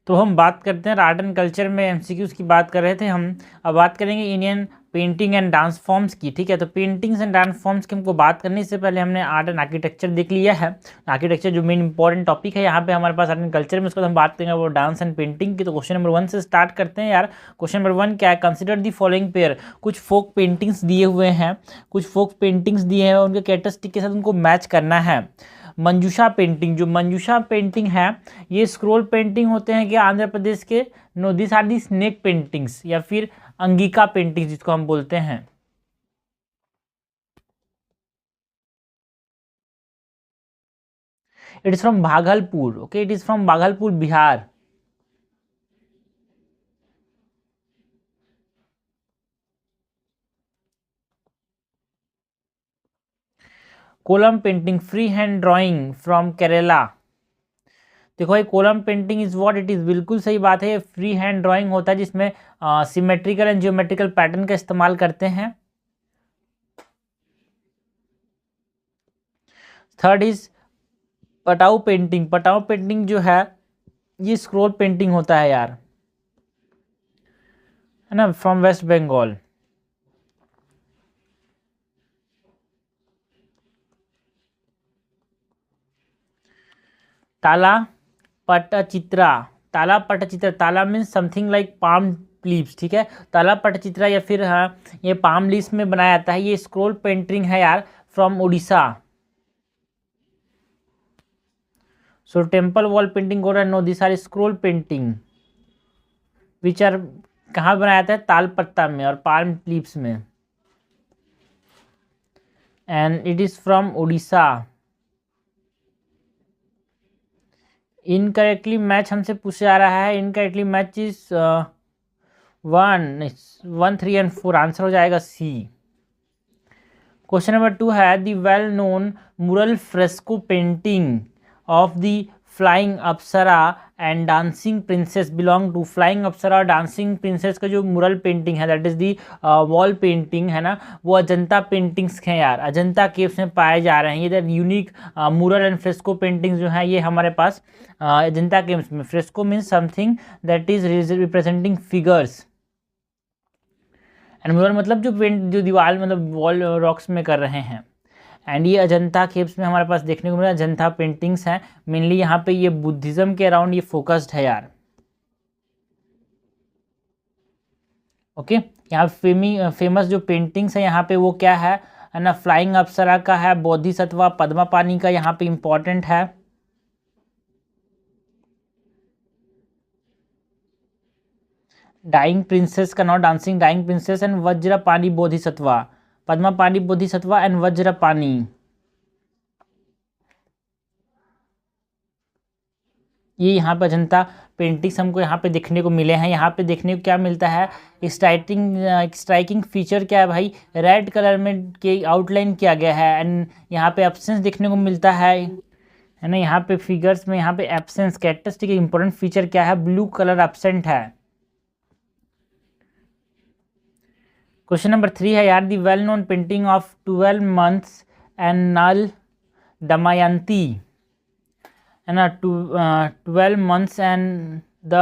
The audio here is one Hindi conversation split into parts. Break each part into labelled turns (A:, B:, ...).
A: तो हम बात करते हैं आर्ट एंड कल्चर में एमसीक्यूज की बात कर रहे थे हम। अब बात करेंगे Indian painting and dance forms की। ठीक है, तो पेंटिंग्स एंड डांस फॉर्म्स की हमको बात करने से पहले हमने आर्ट एंड आर्किटेक्चर देख लिया है। आर्किटेक्चर जो मेन इंपॉर्टेंट टॉपिक है यहाँ पे हमारे पास आर्ट एंड कल्चर में, उसको हम बात करेंगे वो डांस एंड पेंटिंग की। तो क्वेश्चन नंबर 1 से स्टार्ट करते हैं यार। क्वेश्चन नंबर 1 क्या है? Consider the following pair. कुछ फोक पेंटिंग्स दिए हुए हैं, कुछ फोक पेंटिंग्स दिए हैं, उनके कैरेक्टरिस्टिक के साथ उनको मैच करना है। मंजूषा पेंटिंग, जो मंजूषा पेंटिंग है ये स्क्रोल पेंटिंग होते हैं क्या आंध्र प्रदेश के? No, this are the snake paintings या फिर अंगिका पेंटिंग जिसको हम बोलते हैं। It is from Bhagalpur. Okay, it is from Bhagalpur Bihar. Kolam painting, free hand drawing from Kerala. देखो भाई, kolam painting is what it is, बिल्कुल सही बात है। ये फ्री हैंड ड्राइंग होता है जिसमें सिमेट्रिकल एंड ज्योमेट्रिकल पैटर्न का इस्तेमाल करते हैं। Third is पटाऊ painting. पटाऊ पेंटिंग जो है ये स्क्रोल पेंटिंग होता है यार, है ना, फ्रॉम वेस्ट बंगाल। ताला पटचित्रा। ताला पटचित्रा, ताला means something like palm leaves. ठीक है, ताला पटचित्रा या फिर हाँ ये पाम लीव्स में बनाया जाता है। ये स्क्रोल पेंटिंग है यार, from Orissa. So temple wall painting हो रहा है, no this are scroll painting which are कहाँ बनाया जाता है? ताल पत्ता में और पाम लीव्स में, and it is from Orissa. Incorrectly match हमसे पूछा जा रहा है। Incorrectly match is 1, 3 and 4। Answer हो जाएगा सी। क्वेश्चन नंबर 2 है the well known mural fresco painting of the flying apsara and dancing princess belong to. Flying apsara और डांसिंग प्रिंसेस का जो मुरल पेंटिंग है that is the wall painting है ना, वो अजंता पेंटिंग्स हैं यार, अजंता केव्स में पाए जा रहे हैं। ये दैट यूनिक मुरल एंड फ्रेस्को पेंटिंग्स जो है ये हमारे पास अजंता केव्स में। Fresco means something that is representing figures, and मुरल मतलब जो पेंट जो दीवार मतलब वॉल रॉक्स में कर रहे हैं। एंड ये अजंता केव्स में हमारे पास देखने को मिला अजंता पेंटिंग्स हैं। मेनली यहाँ पे ये बुद्धिज्म के अराउंड ये फोकस्ड है यार। ओके, यहाँ फेमस जो पेंटिंग्स है यहाँ पे वो क्या है ना, फ्लाइंग अप्सरा का है, बोधिसत्वा पद्मा पानी का यहाँ पे इंपॉर्टेंट है। डाइंग प्रिंसेस का, not dancing dying princess, and Vajrapani Bodhisattva, Padma पानी बोधिसत्वा एंड वज्र पानी। ये यहाँ पे अजंता पेंटिंग्स हमको यहाँ पे देखने को मिले हैं। यहाँ पे देखने को क्या मिलता है? स्ट्राइकिंग फीचर क्या है भाई? रेड कलर में के आउटलाइन किया गया है, एंड यहाँ पे एब्सेंस देखने को मिलता है ना। यहाँ पे फिगर्स में यहाँ पे एब्सेंस कैरेक्टरिस्टिक इंपॉर्टेंट फीचर क्या है? ब्लू कलर एब्सेंट है। क्वेश्चन नंबर 3 है यार the well known painting of 12 months and Nal Damayanti, है ना। 12 months and the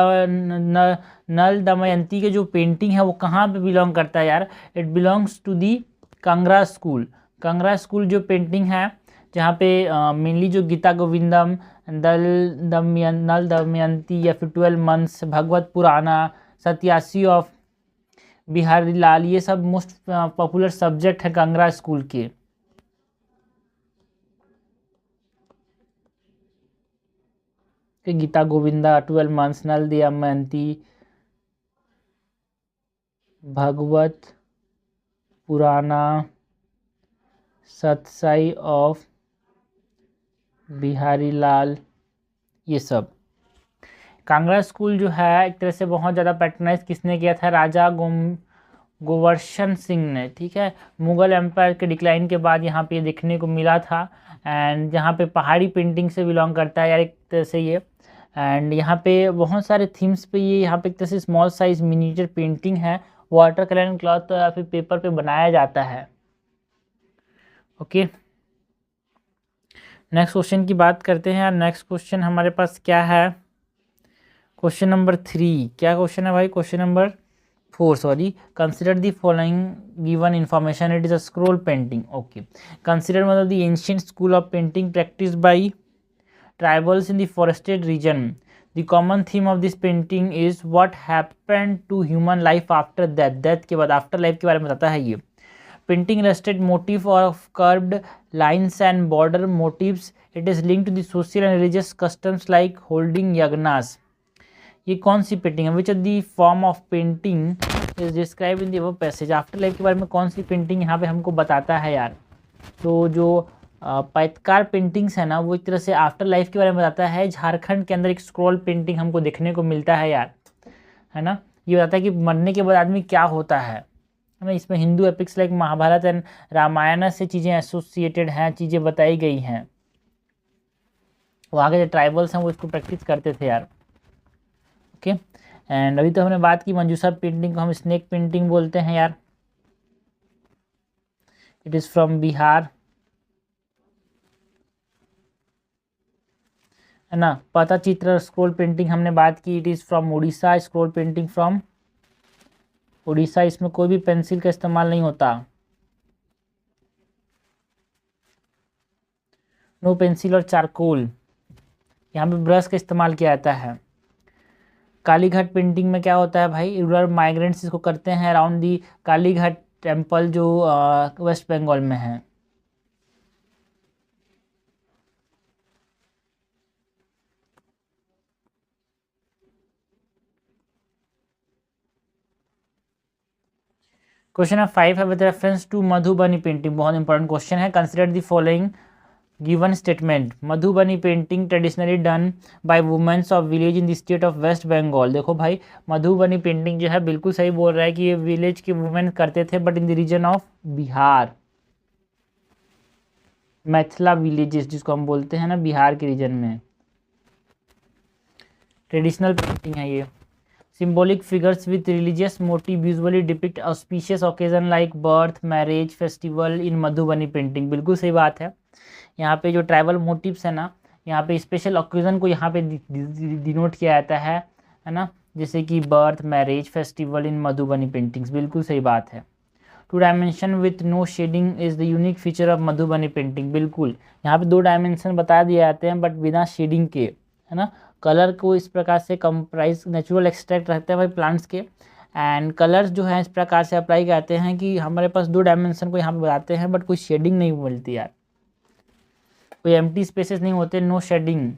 A: Nal Damayanti के जो पेंटिंग है वो कहाँ पे बिलोंग करता है यार? It belongs to the Kangra school. Kangra school जो पेंटिंग है जहाँ पे मेनली जो गीता गोविंदम, नल दमयंती या फिर 12 मंथ्स, भगवत पुराना, सत्यासी ऑफ बिहारी लाल, ये सब मोस्ट पॉपुलर सब्जेक्ट है कांगड़ा स्कूल के। गीता गोविंदा, 12 मंथ्स, नल दमयंती, भगवत पुराना, सतसाई ऑफ बिहारी लाल, ये सब। कांगड़ा स्कूल जो है एक तरह से बहुत ज़्यादा पैट्रनाइज किसने किया था? राजा गोवर्धन सिंह ने। ठीक है, मुगल एम्पायर के डिक्लाइन के बाद यहाँ पे देखने को मिला था, एंड यहाँ पे पहाड़ी पेंटिंग से बिलोंग करता है यार एक तरह से ये। एंड यहाँ पे बहुत सारे थीम्स पे ये यहाँ पे एक तरह से स्मॉल साइज मिनिएचर पेंटिंग है, वाटर कलर एंड क्लॉथ या फिर पेपर पे बनाया जाता है। ओके, नेक्स्ट क्वेश्चन की बात करते हैं। नेक्स्ट क्वेश्चन हमारे पास क्या है? क्वेश्चन नंबर 3 क्या क्वेश्चन है भाई? Question number 4 sorry. Consider the following given information, it is a scroll painting. Okay, consider मतलब the ancient school of painting practice by tribals in the forested region. The common theme of this painting is what happened to human life after death. death के बाद आफ्टर लाइफ के बारे में बताता है ये। Painting illustrate motif of curved lines and border motifs. It is linked to the social and religious customs like holding yagnas. ये कौन सी पेंटिंग है? Which of the form of painting is describe in the above passage. After life के बारे में कौन सी पेंटिंग यहाँ पे हमको बताता है यार? तो जो पैतकार पेंटिंग्स है ना, वो एक तरह से आफ्टर लाइफ के बारे में बताता है। झारखंड के अंदर एक स्क्रॉल पेंटिंग हमको देखने को मिलता है यार, है ना। ये बताता है कि मरने के बाद आदमी क्या होता है ना। इसमें Hindu epics like Mahabharata and Ramayana से चीज़ें एसोसिएटेड हैं, चीज़ें बताई गई हैं। वो आगे जो ट्राइबल्स हैं वो इसको प्रैक्टिस करते थे यार। ओके, एंड अभी तो हमने बात की मंजूषा पेंटिंग को हम स्नेक पेंटिंग बोलते हैं यार। इट इज़ फ्रॉम बिहार, है ना। पतचित्र स्क्रोल पेंटिंग हमने बात की, it is from Orissa. Scroll painting from Orissa. इसमें कोई भी पेंसिल का इस्तेमाल नहीं होता, नो पेंसिल और चारकोल। यहाँ पे ब्रश का इस्तेमाल किया जाता है। कालीघाट पेंटिंग में क्या होता है भाई? रूरल माइग्रेंट्स इसको करते हैं अराउंड दी कालीघाट टेम्पल जो वेस्ट बंगाल में है। क्वेश्चन नंबर 5 है with reference to Madhubani painting. बहुत इंपॉर्टेंट क्वेश्चन है। Consider the following given statement. Madhubani painting traditionally done by womens of village in the state of West Bengal. देखो भाई, मधुबनी पेंटिंग जो है बिल्कुल सही बोल रहा है कि ये विलेज के वुमेन करते थे, but in the region of Bihar, Mithila villages जिसको हम बोलते हैं ना, बिहार के रीजन में ट्रेडिशनल पेंटिंग है ये। Symbolic figures with religious motive usually depict auspicious occasion like birth, marriage, festival in Madhubani painting. बिल्कुल सही बात है। यहाँ पे जो ट्राइबल मोटिव्स है ना, यहाँ पे स्पेशल ओकेजन को यहाँ पे डिनोट किया जाता है ना, जैसे कि birth, marriage, festival in Madhubani paintings. बिल्कुल सही बात है। Two dimension with no shading is the unique feature of Madhubani painting. बिल्कुल, यहाँ पे 2 डायमेंशन बता दिए जाते हैं बट बिना शेडिंग के, है ना। कलर को इस प्रकार से कंप्राइज नेचुरल एक्सट्रैक्ट रहते हैं भाई प्लांट्स के, एंड कलर्स जो है इस प्रकार से अप्लाई करते हैं कि हमारे पास 2 डायमेंशन को यहाँ पे बताते हैं बट कोई शेडिंग नहीं मिलती यार, कोई एम्प्टी स्पेसेस नहीं होते, no shading.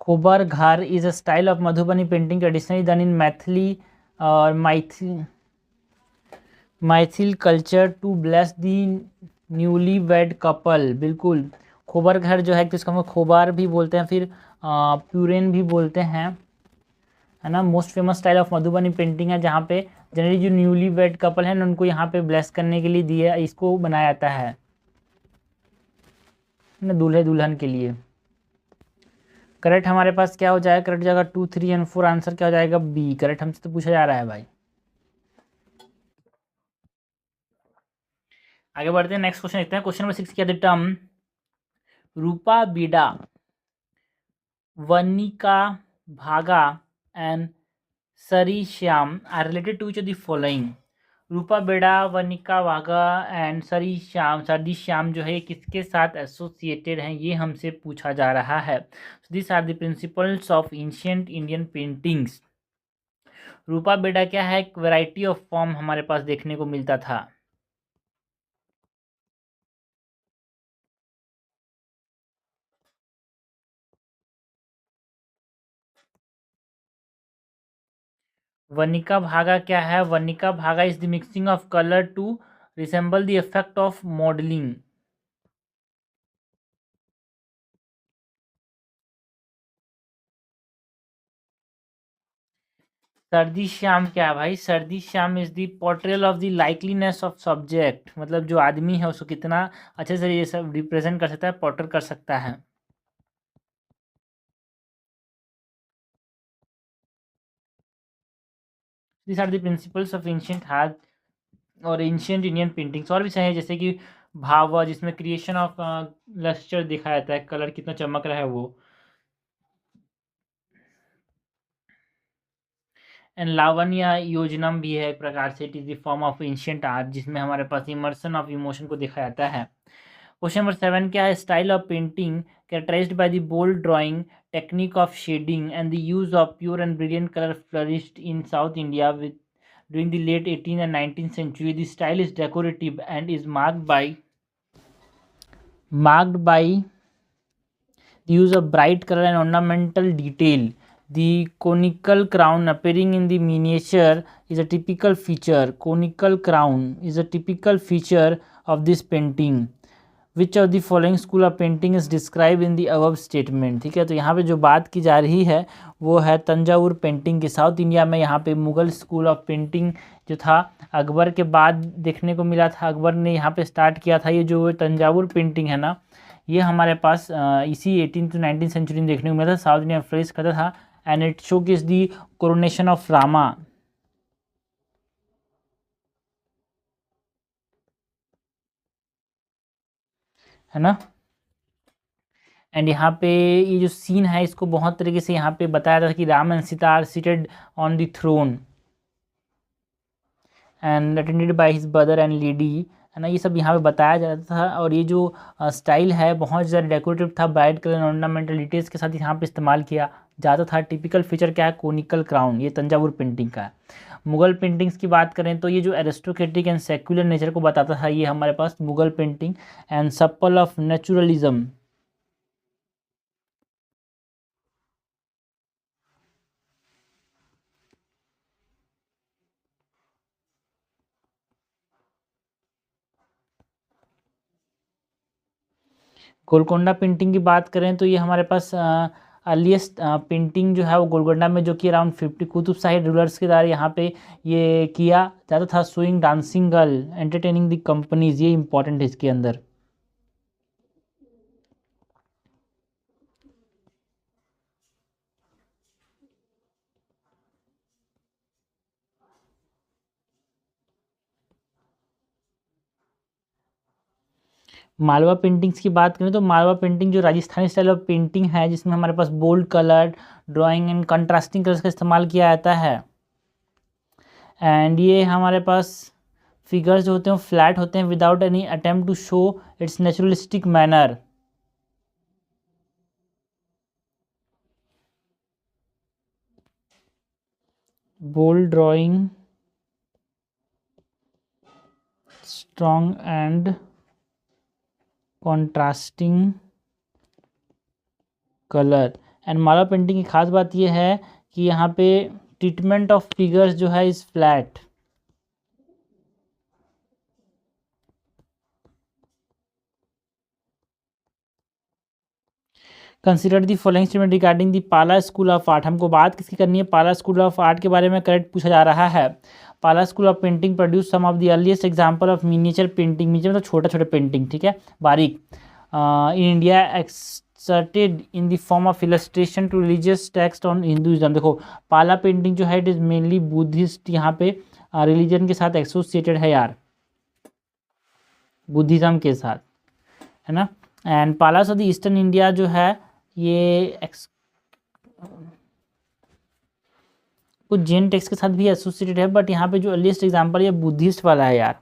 A: Khobar Ghar is a style of Madhubani painting traditionally done in Maithili और Maithil culture to bless the newly wed couple. बिल्कुल, खोबर घर जो है तो इसको हम खोबार भी बोलते हैं, फिर प्यूरेन भी बोलते हैं, है ना। Most famous style of Madhubani painting है जहाँ पे जनरली जो न्यूली वेड कपल है उनको यहाँ पे ब्लेस करने के लिए दिया, इसको बनाया जाता है ना, दूल्हे दुल्हन के लिए। करेक्ट हमारे पास क्या हो जाएगा? करेक्ट जाएगा 2, 3 एंड 4। आंसर क्या हो जाएगा? बी। करेक्ट हमसे तो पूछा जा रहा है भाई। आगे बढ़ते हैं, नेक्स्ट क्वेश्चन देखते हैं। क्वेश्चन नंबर 6 क्या है? Term Rupa बीडा, Vanika Bhanga and Sadrishyam are related to the following. Rupa Bheda, Varnika Wagah and सरी श्याम, सरदी श्याम जो है किसके साथ एसोसिएटेड हैं, ये हमसे पूछा जा रहा है। This are the principles of ancient Indian paintings. Rupa Bheda क्या है? एक वैरायटी ऑफ फॉर्म हमारे पास देखने को मिलता था। वनिका भागा क्या है? Varnika Bhanga is the mixing of colour to resemble the effect of modelling. Sadrishyam क्या है भाई? Sadrishyam is the portrayal of the likeliness of subject, मतलब जो आदमी है उसको कितना अच्छे से ये सब रिप्रेजेंट कर सकता है, पोर्ट्रेट कर सकता है। This are the principles of ancient art और एंशियंट इंडियन पेंटिंग्स और भी सही है, जैसे कि भावा, जिसमें क्रिएशन ऑफ लस्टर दिखाया जाता है, कलर कितना चमक रहा है वो। एंड लावण्य योजनम भी है एक प्रकार से, it is the form of ancient art, जिसमें हमारे पास इमर्सन ऑफ इमोशन को दिखाया जाता है। क्वेश्चन नंबर 7 क्या है? Style of painting characterised by the bold drawing technique of shading and the use of pure and brilliant colour flourished in South India with during the late 18th and 19th century. The style is decorative and is marked by the use of bright color and ornamental detail. The conical crown appearing in the miniature is a typical feature. Conical crown is a typical feature of this painting. Which of the following school of painting is describe in the above statement. ठीक है, तो यहाँ पे जो बात की जा रही है वो है तंजावुर पेंटिंग की। साउथ इंडिया में यहाँ पे मुगल स्कूल ऑफ पेंटिंग जो था अकबर के बाद देखने को मिला था, अकबर ने यहाँ पे स्टार्ट किया था। ये जो तंजावुर पेंटिंग है ना, ये हमारे पास इसी 18 to 19 सेंचुरी में देखने को मिला था, साउथ इंडिया फ्रेस करता था। And it show case the coronation of Rama, है ना। एंड यहाँ पे ये जो सीन है इसको बहुत तरीके से यहाँ पे बताया था कि Ram and Sita are seated on the throne and attended by his brother and lady, है ना। ये सब यहाँ पे बताया जाता था। और ये जो स्टाइल है बहुत ज़्यादा डेकोरेटिव था, ब्राइट कलर ऑर्नामेंटल डिटेल्स के साथ यहाँ पे इस्तेमाल किया जाता था। टिपिकल फीचर क्या है? कोनिकल क्राउन, ये तंजावुर पेंटिंग का है। मुगल पेंटिंग्स की बात करें तो ये जो एरिस्टोक्रेटिक एंड सेक्युलर नेचर को बताता था, ये हमारे पास Mughal painting. And supple of naturalism, Golconda painting की बात करें तो ये हमारे पास अर्लीस्ट पेंटिंग जो है वो गोलकोंडा में, जो कि अराउंड 50 कुतुब शाही रूलर्स के द्वारा यहाँ पे ये किया जाता था। Showing dancing girl entertaining the companies, ये इंपॉर्टेंट है इसके अंदर। मालवा पेंटिंग्स की बात करें तो मालवा पेंटिंग जो राजस्थानी स्टाइल ऑफ पेंटिंग है, जिसमें हमारे पास bold colour drawing and contrasting colours का इस्तेमाल किया जाता है। एंड ये हमारे पास फिगर्स जो होते हैं फ्लैट होते हैं without any attempt to show its naturalistic manner. Bold drawing, strong and contrasting colour. And Malwa painting की खास बात यह है कि यहाँ पे ट्रीटमेंट ऑफ फिगर्स जो है इस flat. Consider the following statement regarding the पाला स्कूल ऑफ आर्ट। हमको बात किसकी करनी है? पाला स्कूल ऑफ आर्ट के बारे में करेक्ट पूछा जा रहा है। Pala school of painting produce some of the earliest example of miniature painting. Miniature मतलब छोटा छोटा पेंटिंग, ठीक है, बारीक। In India exerted in the form of illustration to religious text on Hinduism. देखो पाला पेंटिंग जो है इट इज़ मेनली बुद्धिस्ट, यहाँ पे रिलीजन के साथ एसोसिएटेड है यार, बुद्धिज्म के साथ, है ना। And Palas of the eastern India जो है ये कुछ जैन टेक्स्ट के साथ भी एसोसिएटेड है, बट यहाँ पे जो अर्लीस्ट एग्जांपल ये बुद्धिस्ट वाला है यार।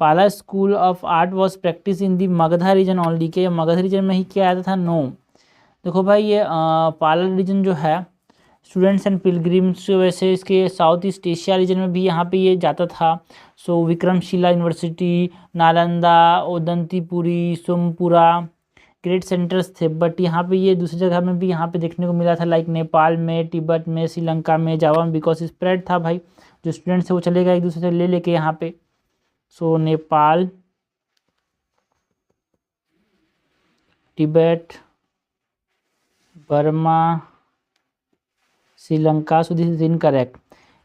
A: Pala school of art was practice in the Magadha region only, के मगधा रीजन में ही किया जाता था? नो। देखो भाई ये पाला रीजन जो है स्टूडेंट्स एंड पिलग्रिम्स वैसे इसके साउथ ईस्ट एशिया रीजन में भी यहाँ पे ये जाता था। So Vikramshila university, Nalanda, Odantipuri, Somapura great centres थे। बट यहाँ पे ये दूसरी जगह में भी यहाँ पे देखने को मिला था, लाइक नेपाल में, तिब्बत में, श्रीलंका में, जावा में, बिकॉज स्प्रेड था भाई। जो स्टूडेंट्स है वो चलेगा एक दूसरे से ले लेके यहाँ पे। So Nepal, Tibet, Burma, Sri Lanka, so this is incorrect.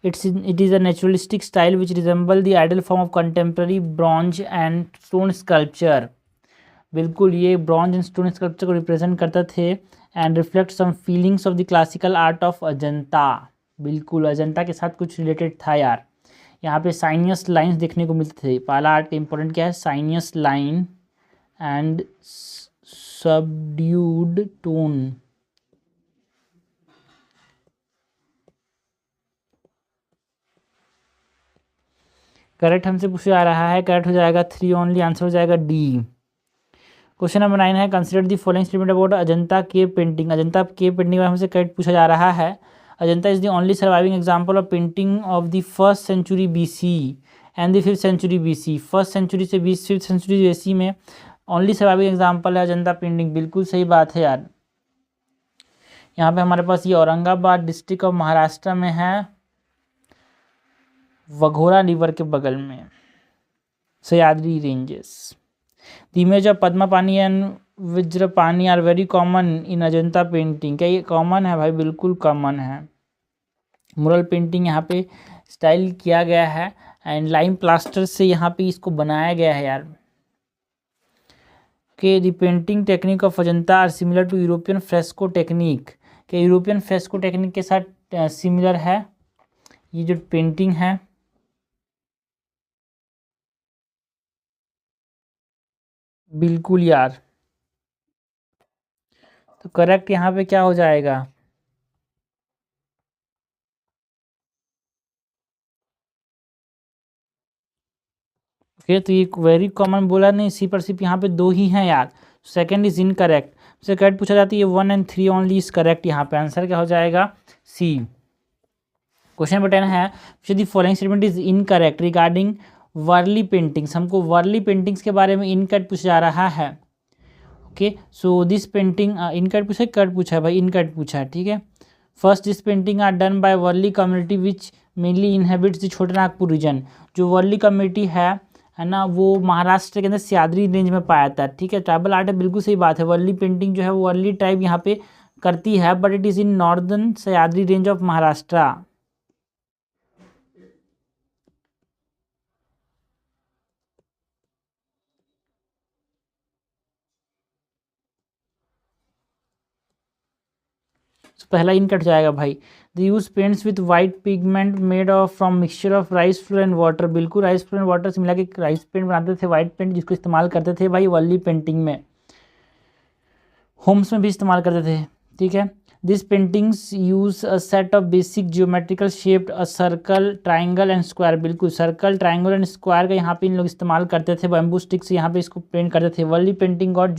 A: It is a naturalistic style which resemble the ideal form of contemporary bronze and stone sculpture. बिल्कुल ये ब्रॉन्ज एंड स्टोन स्कल्पचर को रिप्रेजेंट करता थे and reflect some feelings of the classical art of Ajanta. बिल्कुल अजंता के साथ कुछ रिलेटेड था यार। यहाँ पे साइनियस लाइन्स देखने को मिलते थे। पहला आर्ट का इंपॉर्टेंट क्या है, sinuous line and subdued tone. Correct हमसे पूछा जा रहा है, करेक्ट हो जाएगा 3 ओनली, आंसर हो जाएगा डी। क्वेश्चन नंबर 9 है, consider the following statement about Ajanta cave painting. Ajanta cave painting में हमसे करेक्ट पूछा जा रहा है। Ajanta is the only surviving example of painting of the 1st century BC and the 5th century BC। 1st century से 5th सेंचुरी BC में ओनली सर्वाइविंग एग्जाम्पल है अजंता पेंटिंग। बिल्कुल सही बात है यार। यहाँ पे हमारे पास ये औरंगाबाद डिस्ट्रिक्ट ऑफ महाराष्ट्र में है, वघोरा रिवर के बगल में, Sahyadri ranges. The image of Padmapani and Vajrapani are very common in Ajanta painting. क्या ये कॉमन है भाई? बिल्कुल कॉमन है। मुरल पेंटिंग यहाँ पे स्टाइल किया गया है एंड लाइम प्लास्टर से यहाँ पे इसको बनाया गया है यार। के the painting technique of Ajanta are similar to European fresco technique. के यूरोपियन फ्रेस्को टेक्निक के साथ सिमिलर है ये जो पेंटिंग है। बिल्कुल यार। तो करेक्ट यहाँ पे क्या हो जाएगा? ओके, तो ये वेरी कॉमन बोला नहीं, सी पर सिर्फ यहाँ पे 2 ही हैं यार। Second is incorrect. से करेक्ट पूछा जाती है 1 and 3 ओनली इज करेक्ट। यहाँ पे आंसर क्या हो जाएगा? सी। क्वेश्चन नंबर 10 है, the following statement is incorrect regarding Warli paintings. हमको वर्ली पेंटिंग्स के बारे में इनकरेक्ट पूछा जा रहा है। Okay, so this painting incorrect पूछा, करेक्ट पूछा है भाई? इनकरेक्ट पूछा है, ठीक है। First, this painting are done by Warli community which mainly inhabits the Chota Nagpur reason. जो वर्ली कम्युनिटी है ना, वो महाराष्ट्र के अंदर सह्याद्री रेंज में पाया जाता है, ठीक है। ट्राइबल आर्ट है, बिल्कुल सही बात है। वर्ली पेंटिंग जो है वो वर्ली ट्राइब यहाँ पे करती है, but it is in northern Sahyadri range of Maharashtra. तो पहला इन कट जाएगा भाई। The use paints with white pigment made of from mixture of rice flour and water. बिल्कुल राइस फ्लोर एंड वाटर से मिला के राइस पेंट बनाते थे, वाइट पेंट जिसको इस्तेमाल करते थे भाई वर्ली पेंटिंग में, होम्स में भी इस्तेमाल करते थे, ठीक है। This paintings use a set of basic geometrical shaped a circle, triangle and square. बिल्कुल सर्कल, ट्राइंगल एंड स्क्वायर का यहाँ पे इन लोग इस्तेमाल करते थे, बैम्बू स्टिक से यहाँ पे इसको पेंट करते थे। Warli painting got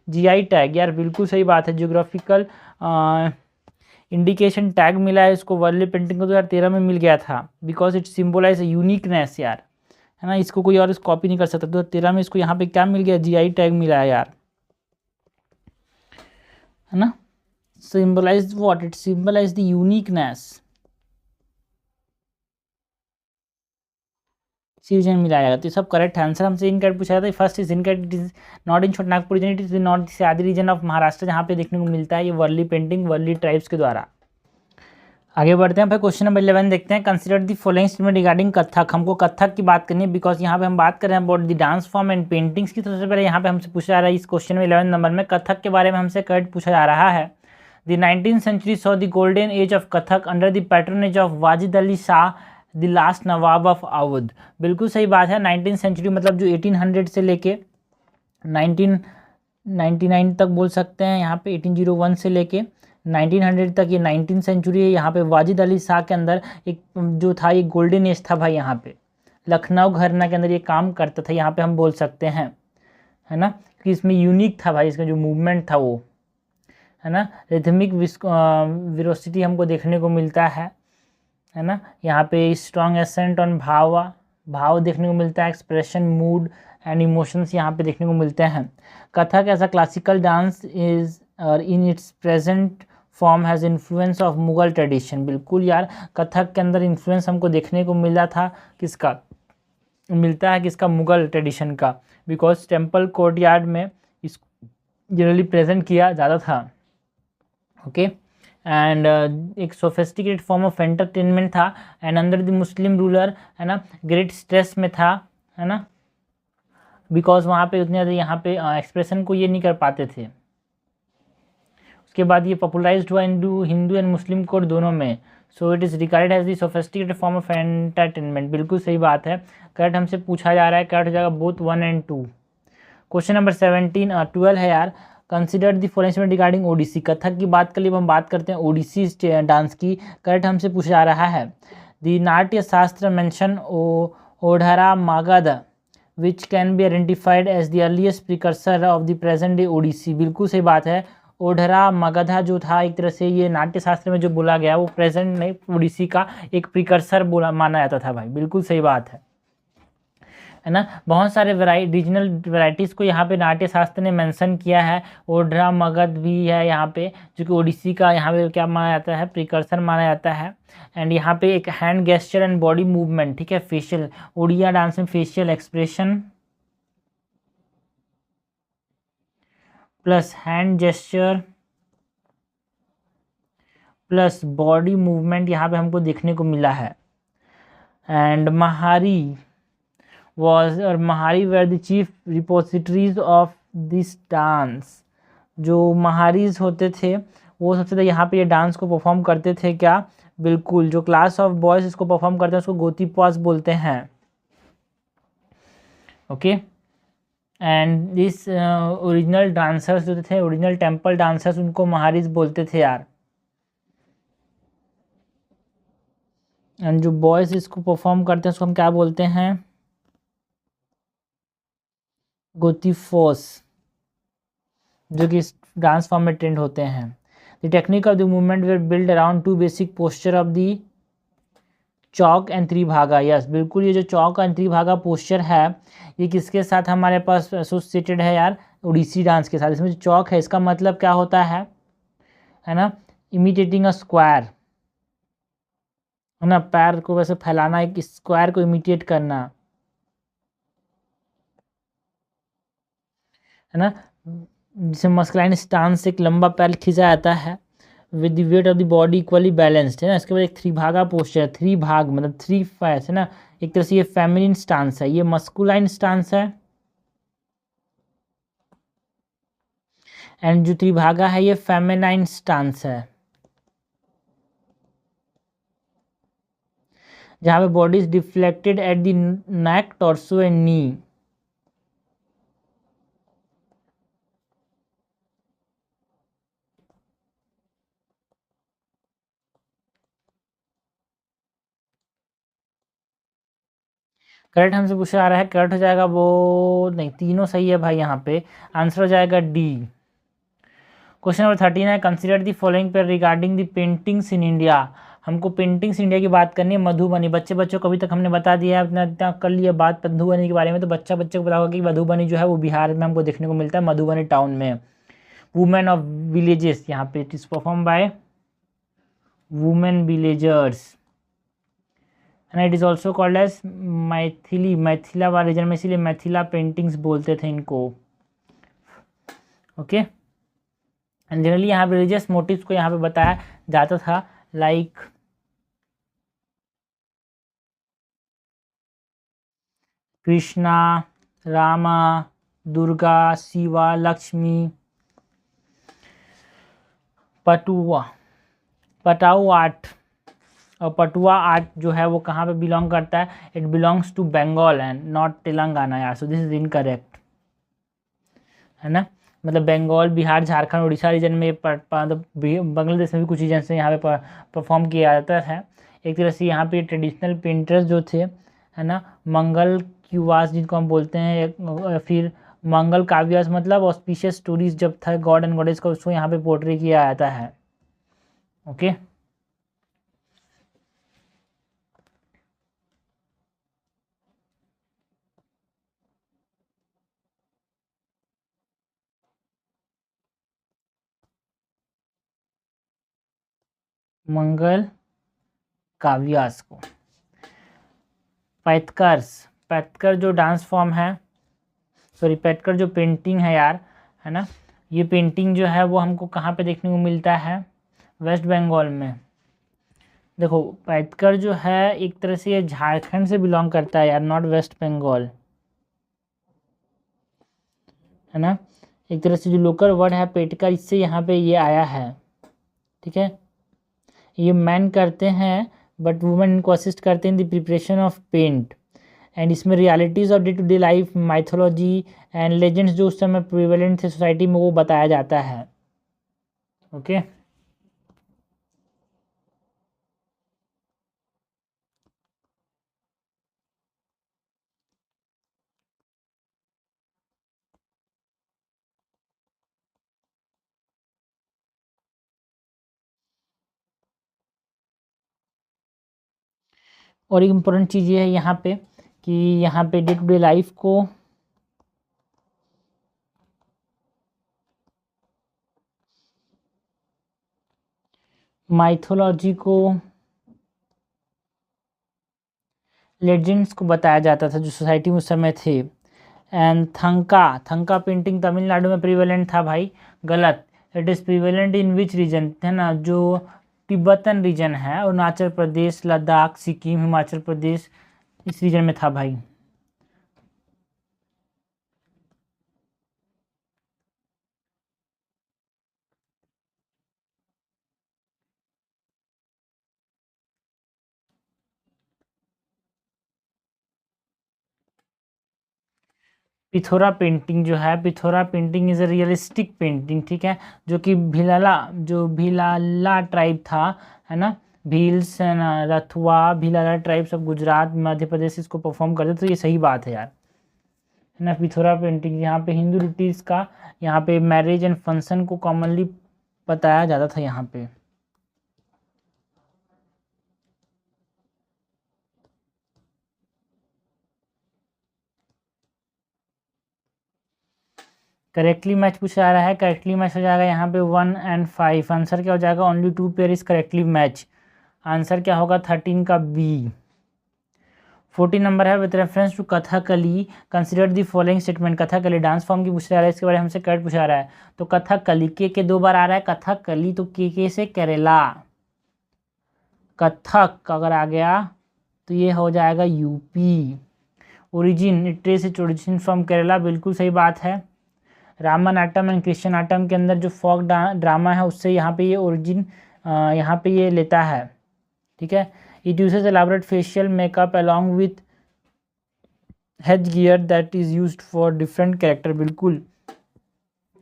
A: GI tag. यार बिल्कुल सही बात है, जियोग्राफिकल इंडिकेशन टैग मिला है इसको वर्ली पेंटिंग को, 2013 में मिल गया था, बिकॉज इट सिम्बोलाइज यूनिकनेस यार, है ना। इसको कोई और कॉपी नहीं कर सकता। 2013 में इसको यहाँ पे क्या मिल गया? GI टैग मिला है यार, है ना। Symbolise what? It symbolise the uniqueness. Season मिला जाएगा, तो सब करेक्ट आंसर। हमसे इनकरेक्ट पूछा जाता है। First is incorrect, it is not in Chota Nagpur region, it is not Sahyadri region of Maharashtra, जहाँ पे देखने को मिलता है ये वर्ली पेंटिंग वर्ली ट्राइब्स के द्वारा। आगे बढ़ते हैं भाई, क्वेश्चन नंबर 11 देखते हैं। Consider the following statement regarding Kathak. हमको कथक की बात करनी है, बिकॉज यहाँ पे हम बात कर रहे हैं about the dance form and paintings की। सबसे पहले यहाँ पे हमसे पूछा जा रहा है इस क्वेश्चन में 11 नंबर में कथक के बारे में हमसे करेक्ट पूछा जा रहा है। The 19th century saw the golden age of Kathak under the patronage of Wajid Ali Shah the last nawab of Awadh. बिल्कुल सही बात है। 19th सेंचुरी मतलब जो 1800 से लेके 1999 तक बोल सकते हैं, यहाँ पे 1801 से लेके 1900 तक ये 19th सेंचुरी है। यहाँ पे वाजिद अली शाह के अंदर एक जो था ये गोल्डन एज था भाई। यहाँ पे लखनऊ घराना के अंदर ये काम करता था, यहाँ पे हम बोल सकते हैं, है ना, कि इसमें यूनिक था भाई, इसका जो मूवमेंट था वो, है ना। रिथमिक विरोसिटी हमको देखने को मिलता है ना। यहाँ पे स्ट्रॉन्ग एसेंट ऑन भाव देखने को मिलता है, एक्सप्रेशन, मूड एंड इमोशंस यहाँ पे देखने को मिलते हैं। Kathak as a classical dance is और in its present form has influence of Mughal tradition. बिल्कुल यार, कथक के अंदर इन्फ्लुएंस हमको देखने को मिला था, किसका मिलता है? किसका? मुगल ट्रेडिशन का, बिकॉज टेम्पल कोर्टयार्ड में इसको जनरली प्रेजेंट किया जाता था। ओके, एंड एक सोफिस्टिकेटेड फॉर्म ऑफ एंटरटेनमेंट था and under the Muslim ruler, है ना, ग्रेट स्ट्रेस में था, है ना, बिकॉज वहाँ पे उतने ज़्यादा यहाँ पे एक्सप्रेशन को ये नहीं कर पाते थे। उसके बाद ये पॉपुलराइज्ड हुआ हिंदू एंड मुस्लिम कोड दोनों में। So it is regarded as the sophisticated form of entertainment. बिल्कुल सही बात है, करेक्ट हमसे पूछा जा रहा है, करेक्ट हो जाएगा बोथ 1 एंड 2। क्वेश्चन नंबर 12 है यार, consider the following regarding Odissi. Kathak की बात कर लिए, हम बात करते हैं ओडिसी डांस की, करेक्ट हमसे पूछा जा रहा है। The Natya Shastra mention Odra Magadh which can be identified as the earliest precursor of the present day Odissi. बिल्कुल सही बात है, ओढ़रा मगधा जो था एक तरह से ये नाट्य शास्त्र में जो बोला गया वो प्रेजेंट नहीं ओडिसी का एक प्रिकर्सर बोला माना जाता था भाई। बिल्कुल सही बात है ना। बहुत सारे रीजनल वेराइटीज़ को यहाँ पे नाट्य शास्त्र ने मेंशन किया है। ओढ़रा मगध भी है यहाँ पे, जो कि ओडिसी का यहाँ पे क्या माना जाता है, प्रिकर्सर माना जाता है। एंड यहाँ पे एक hand gesture and body movement, ठीक है, फेशियल, ओडिया डांस में facial expression plus hand gesture plus body movement यहाँ पे हमको देखने को मिला है। And Mahari were the chief repositories of this dance. जो महारीज होते थे वो सबसे ज़्यादा यहाँ पे ये डांस को परफॉर्म करते थे क्या, बिल्कुल। जो क्लास ऑफ बॉयज़ इसको परफॉर्म करते हैं उसको गोतीपास बोलते हैं, okay. And this original dancers जो थे, ओरिजिनल टेम्पल डांसर्स, उनको महारीज बोलते थे यार। एंड जो बॉयज़ इसको परफॉर्म करते हैं उसको हम क्या बोलते हैं, गोतीफोस, जो कि इस डांस फॉर्म में ट्रेंड होते हैं। The technique of the movement were build around 2 basic posture of the chowk and tribhanga. Yes, बिल्कुल, ये जो चौक एंड त्रिभागा पोस्चर है ये किसके साथ हमारे पास एसोसिएटेड है यार, ओडिसी डांस के साथ। इसमें जो चौक है इसका मतलब क्या होता है ना, इमिटेटिंग अ स्क्वायर, है ना, पैर को वैसे फैलाना, एक स्क्वायर को इमिटेट करना, है ना। जिसे मस्कुलाइन स्टांस, एक लंबा पैर खींचा जाता है with the weight of the body equally balanced, है ना। इसके बाद एक त्रिभागा पोस्चर, थ्री भाग मतलब 3 फैस, है ना। एक तरह से ये फेमिनिन स्टांस है, ये मस्कुलाइन स्टांस है। एंड जो त्रिभागा है ये फेमिनाइन स्टांस है, जहाँ पे body is deflected at the neck, torso and knee. Correct हमसे पूछा जा रहा है, करेक्ट हो जाएगा वो, नहीं तीनों सही है भाई, यहाँ पे आंसर हो जाएगा डी। क्वेश्चन नंबर 13 है, consider the following pair regarding the paintings in India. हमको पेंटिंग्स इंडिया की बात करनी है। मधुबनी, बच्चों को अभी तक हमने बता दिया है, इतना कर लिया बात मधुबनी के बारे में, तो बच्चे को पता होगा कि मधुबनी जो है वो बिहार में हमको देखने को मिलता है, मधुबनी टाउन में। वुमेन ऑफ विलेजेस, यहाँ पे it is perform by women villagers, and it is also called as Maithili, Maithila वाले रीजन में इसीलिए मैथिला पेंटिंग्स बोलते थे इनको, ओके। एंड जनरली यहाँ पे रिलीजियस मोटिव्स को यहाँ पे बताया जाता था, लाइक कृष्णा, रामा, दुर्गा, शिवा, लक्ष्मी, पटाऊ आर्ट। और पटुआ आर्ट जो है वो कहाँ पे बिलोंग करता है, it belongs to Bengal and not Telangana यार, सो दिस इज इनकरेक्ट, है ना। मतलब बंगाल, बिहार, झारखंड, उड़ीसा रीजन में मतलब बांग्लादेश में भी कुछ रीजन से यहाँ पे परफॉर्म किया जाता है। एक तरह से यहाँ पे ट्रेडिशनल पेंटर्स जो थे, है ना, मंगल क्यूवास जिनको हम बोलते हैं, फिर मंगल काव्यास मतलब ऑस्पिशियस स्टोरीज जब था गॉड एंड गॉडेस का, उसको यहाँ पे पोर्ट्रे किया जाता है, ओके। मंगल काव्यास को पैतकर जो डांस फॉर्म है, सॉरी पैतकर जो पेंटिंग है यार, है ना, ये पेंटिंग जो है वो हमको कहाँ पे देखने को मिलता है, वेस्ट बंगाल में। देखो पैतकर जो है एक तरह से ये झारखंड से बिलोंग करता है यार, नॉट वेस्ट बंगाल, है ना। एक तरह से जो लोकल वर्ड है पेटकर, इससे यहाँ पे ये आया है, ठीक है। ये मैन करते हैं बट वुमेन इनको असिस्ट करते हैं in the preparation of paint. And इसमें realities of day to day life, mythology and legends जो उस समय प्रिवेलेंट थे सोसाइटी में, वो बताया जाता है। ओके और एक इम्पोर्टेंट चीज़ ये है यहाँ पे कि यहाँ पे डे टू डे लाइफ को माइथोलॉजी को लेजेंड्स को बताया जाता था जो सोसाइटी में उस समय थे। एंड थंका पेंटिंग तमिलनाडु में प्रिवेलेंट था भाई, गलत। It is prevalent in which region, है ना, जो तिब्बतन रीजन है, अरुणाचल प्रदेश, लद्दाख, सिक्किम, हिमाचल प्रदेश, इस रीजन में था भाई। पिथोरा पेंटिंग जो है, Pithora painting is a realistic painting, ठीक है, जो कि भिलाला ट्राइब था, है ना, भील्स है ना, रथुआ, भिलाला ट्राइब सब गुजरात मध्य प्रदेश इसको परफॉर्म करते, तो ये सही बात है यार, है ना। पिथोरा पेंटिंग यहाँ पे हिंदू रिटीज का, यहाँ पे मैरिज एंड फंक्शन को कॉमनली बताया जाता था यहाँ पे। करेक्टली मैच पूछा जा रहा है, करेक्टली मैच हो जाएगा यहाँ पे 1 and 5। आंसर क्या हो जाएगा, only 2 pair is correctly match. Answer क्या होगा 13 का बी। 14 नंबर है, with reference to Kathakali consider the following statement. Kathakali dance form की पूछा जा रहा है, इसके बारे में हमसे करेक्ट पूछा रहा है। तो कथकली के 2 बार आ रहा है, कथकली तो के से केरला, कथक अगर आ गया तो ये हो जाएगा UP. Origin, it trace its origin from Kerala, बिल्कुल सही बात है। Ramanattam and Christian attam के अंदर जो फोक ड्रामा है उससे यहाँ पे ये ओरिजिन यहाँ पे ये लेता है, ठीक है। It uses elaborate facial makeup along with head gear that is used for different character, बिल्कुल।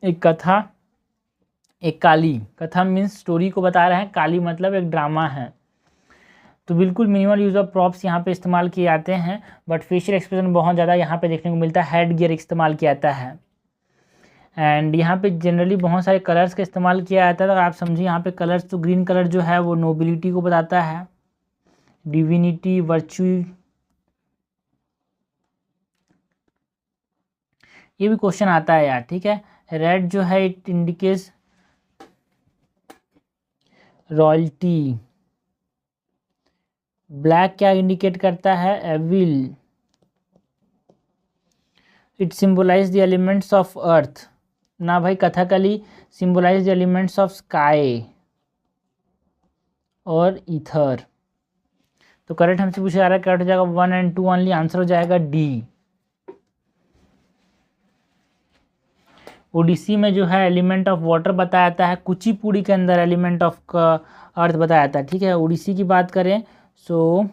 A: एक कथा, एक काली, कथा मीन्स स्टोरी को बता रहे हैं, काली मतलब एक ड्रामा है। तो बिल्कुल मिनिमल यूज़ ऑफ प्रॉप्स यहाँ पे इस्तेमाल किए जाते हैं, बट फेशियल एक्सप्रेशन बहुत ज़्यादा यहाँ पे देखने को मिलता है, हेड गियर इस्तेमाल किया जाता है। एंड यहाँ पे जनरली बहुत सारे कलर्स का इस्तेमाल किया जाता है। तो आप समझिए यहाँ पे कलर्स, तो ग्रीन कलर जो है वो नोबिलिटी को बताता है, डिविनिटी, वर्च्यू। ये भी क्वेश्चन आता है यार, ठीक है। रेड जो है इट इंडिकेट्स रॉयल्टी। ब्लैक क्या इंडिकेट करता है, evil. It symbolise the elements of earth ना भाई, Kathakali symbolise the elements of sky और ईथर। तो करेक्ट हमसे पूछा जा रहा है, करेक्ट हो जाएगा 1 and 2 ओनली, आंसर हो जाएगा डी। ओडिसी में जो है एलिमेंट ऑफ वाटर बताया जाता है, कुचिपुड़ी के अंदर एलिमेंट ऑफ अर्थ बताया जाता है, ठीक है। ओडिसी की बात करें सो